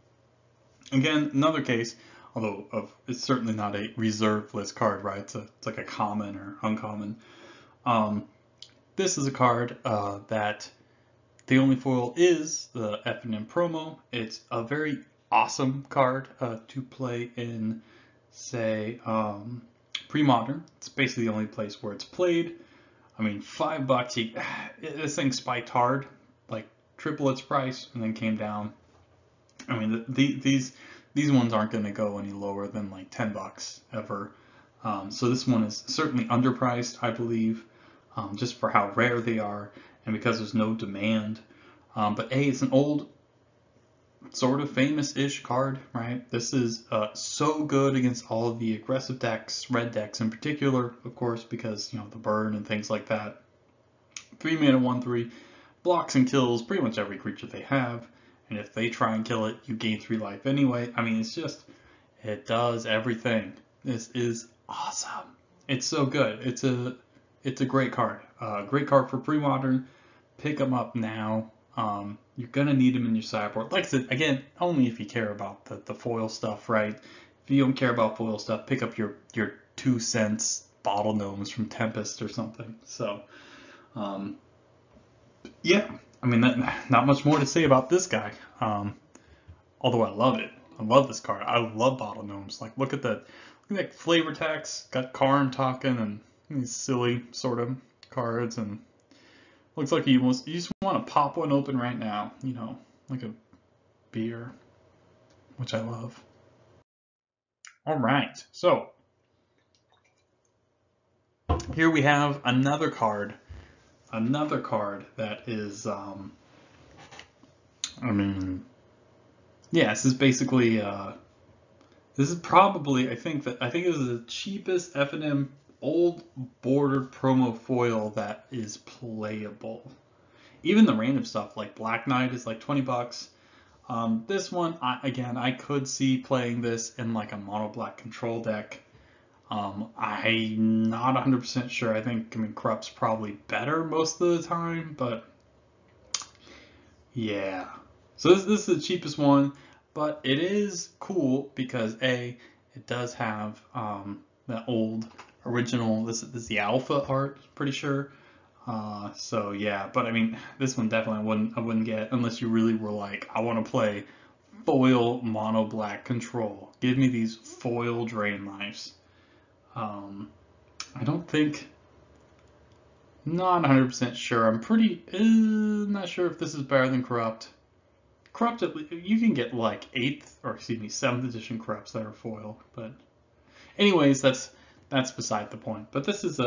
again, another case, although it's certainly not a reserved list card, right? It's like a common or uncommon. This is a card that the only foil is the FNM promo. It's a very awesome card to play in, say, pre-modern. It's basically the only place where it's played. I mean, $5. This thing spiked hard, like triple its price, and then came down. I mean, these ones aren't going to go any lower than like $10 ever. So this one is certainly underpriced, I believe, just for how rare they are and because there's no demand. But it's an old, sort of famous-ish card, right? This is so good against all of the aggressive decks, red decks in particular, of course, because, the burn and things like that. 3 mana, 1/3, blocks and kills pretty much every creature they have. And if they try and kill it, you gain 3 life anyway. I mean, it does everything. This is awesome. It's so good. It's a great card. Great card for pre-modern. Pick them up now. You're gonna need them in your sideboard. Like I said, again, only if you care about the foil stuff, right? If you don't care about foil stuff, pick up your 2 cents Bottle Gnomes from Tempest or something. So, yeah. I mean, not much more to say about this guy. Although I love it. I love this card. I love Bottle Gnomes. Like, look at that flavor text. Got Karn talking and these silly sort of cards, and looks like you just want to pop one open right now. Like a beer, which I love. All right, so here we have another card that is, I mean, yeah, this is basically, this is probably, I think it was the cheapest FNM old bordered promo foil that is playable. Even the random stuff like Black Knight is like 20 bucks. This one, I could see playing this in like a mono black control deck. I'm not 100% sure. I mean, Corrupt's probably better most of the time, but yeah. So this is the cheapest one, but it is cool because A, it does have the old original. This is the alpha art, pretty sure. So yeah, but I mean, this one definitely I wouldn't get unless you really were like, I want to play foil mono black control. Give me these foil drain knives. I don't think, not 100% sure. I'm pretty not sure if this is better than Corrupt. Corrupt, you can get like 7th edition Corrupts that are foil, but anyways, that's beside the point. But this is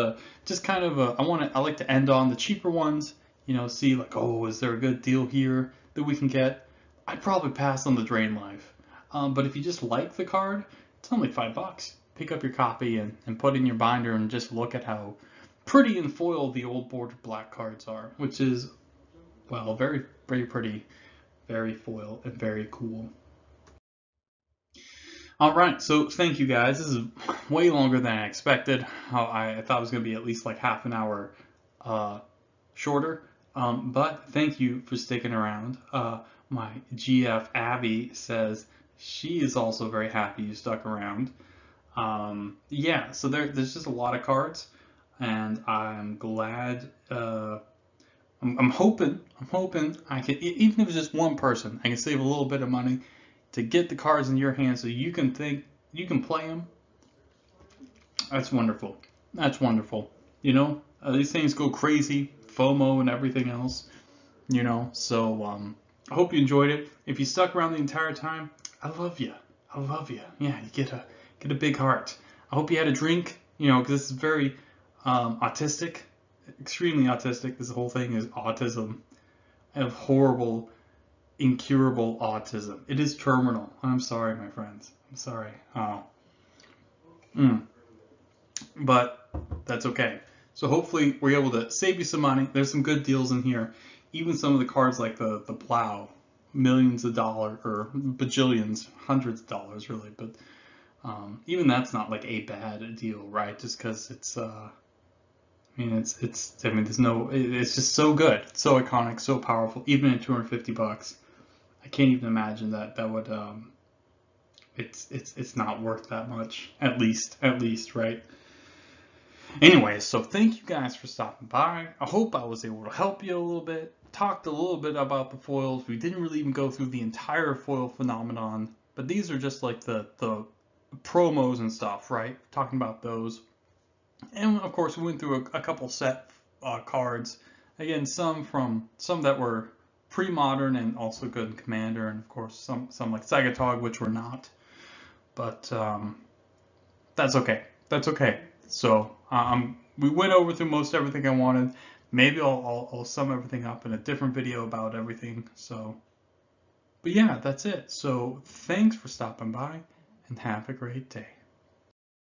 just kind of I like to end on the cheaper ones, you know, see like, oh, is there a good deal here that we can get? I'd probably pass on the Drain Life. But if you just like the card, it's only $5. Pick up your copy and put it in your binder and just look at how pretty and foil the old bordered black cards are, which is, well, very, very pretty, very foil, and very cool. All right, so thank you guys. This is way longer than I expected. I thought it was going to be at least like half an hour shorter, but thank you for sticking around. My GF Abby says she is also very happy you stuck around. Yeah, so there's just a lot of cards, and I'm glad. I'm hoping I can, even if it's just one person, I can save a little bit of money to get the cards in your hands so you can play them. That's wonderful. That's wonderful. You know, these things go crazy, FOMO and everything else. You know, so I hope you enjoyed it. If you stuck around the entire time, I love you. I love you. Yeah, you get a big heart. I hope you had a drink. You know, because this is very autistic, extremely autistic. This whole thing is autism. I have horrible, incurable autism. It is terminal. I'm sorry, my friends. I'm sorry. Oh. But that's okay. So hopefully we're able to save you some money. There's some good deals in here. Even some of the cards like the plow, millions of dollars or bajillions, hundreds of dollars really. But even that's not like a bad deal, right? Just because it's it's just so good, it's so iconic, so powerful. Even at $250, I can't even imagine that would it's not worth that much. At least, right? Anyways, so thank you guys for stopping by. I hope I was able to help you a little bit. Talked a little bit about the foils. We didn't really even go through the entire foil phenomenon, but these are just like the promos and stuff, right? Talking about those. And of course, we went through a couple set cards. Again, some that were pre-modern and also good in Commander, and of course some like Sagatog, which were not. But that's okay. That's okay. So we went over through most everything I wanted. Maybe I'll sum everything up in a different video about everything. So, but yeah, that's it. So thanks for stopping by, and have a great day.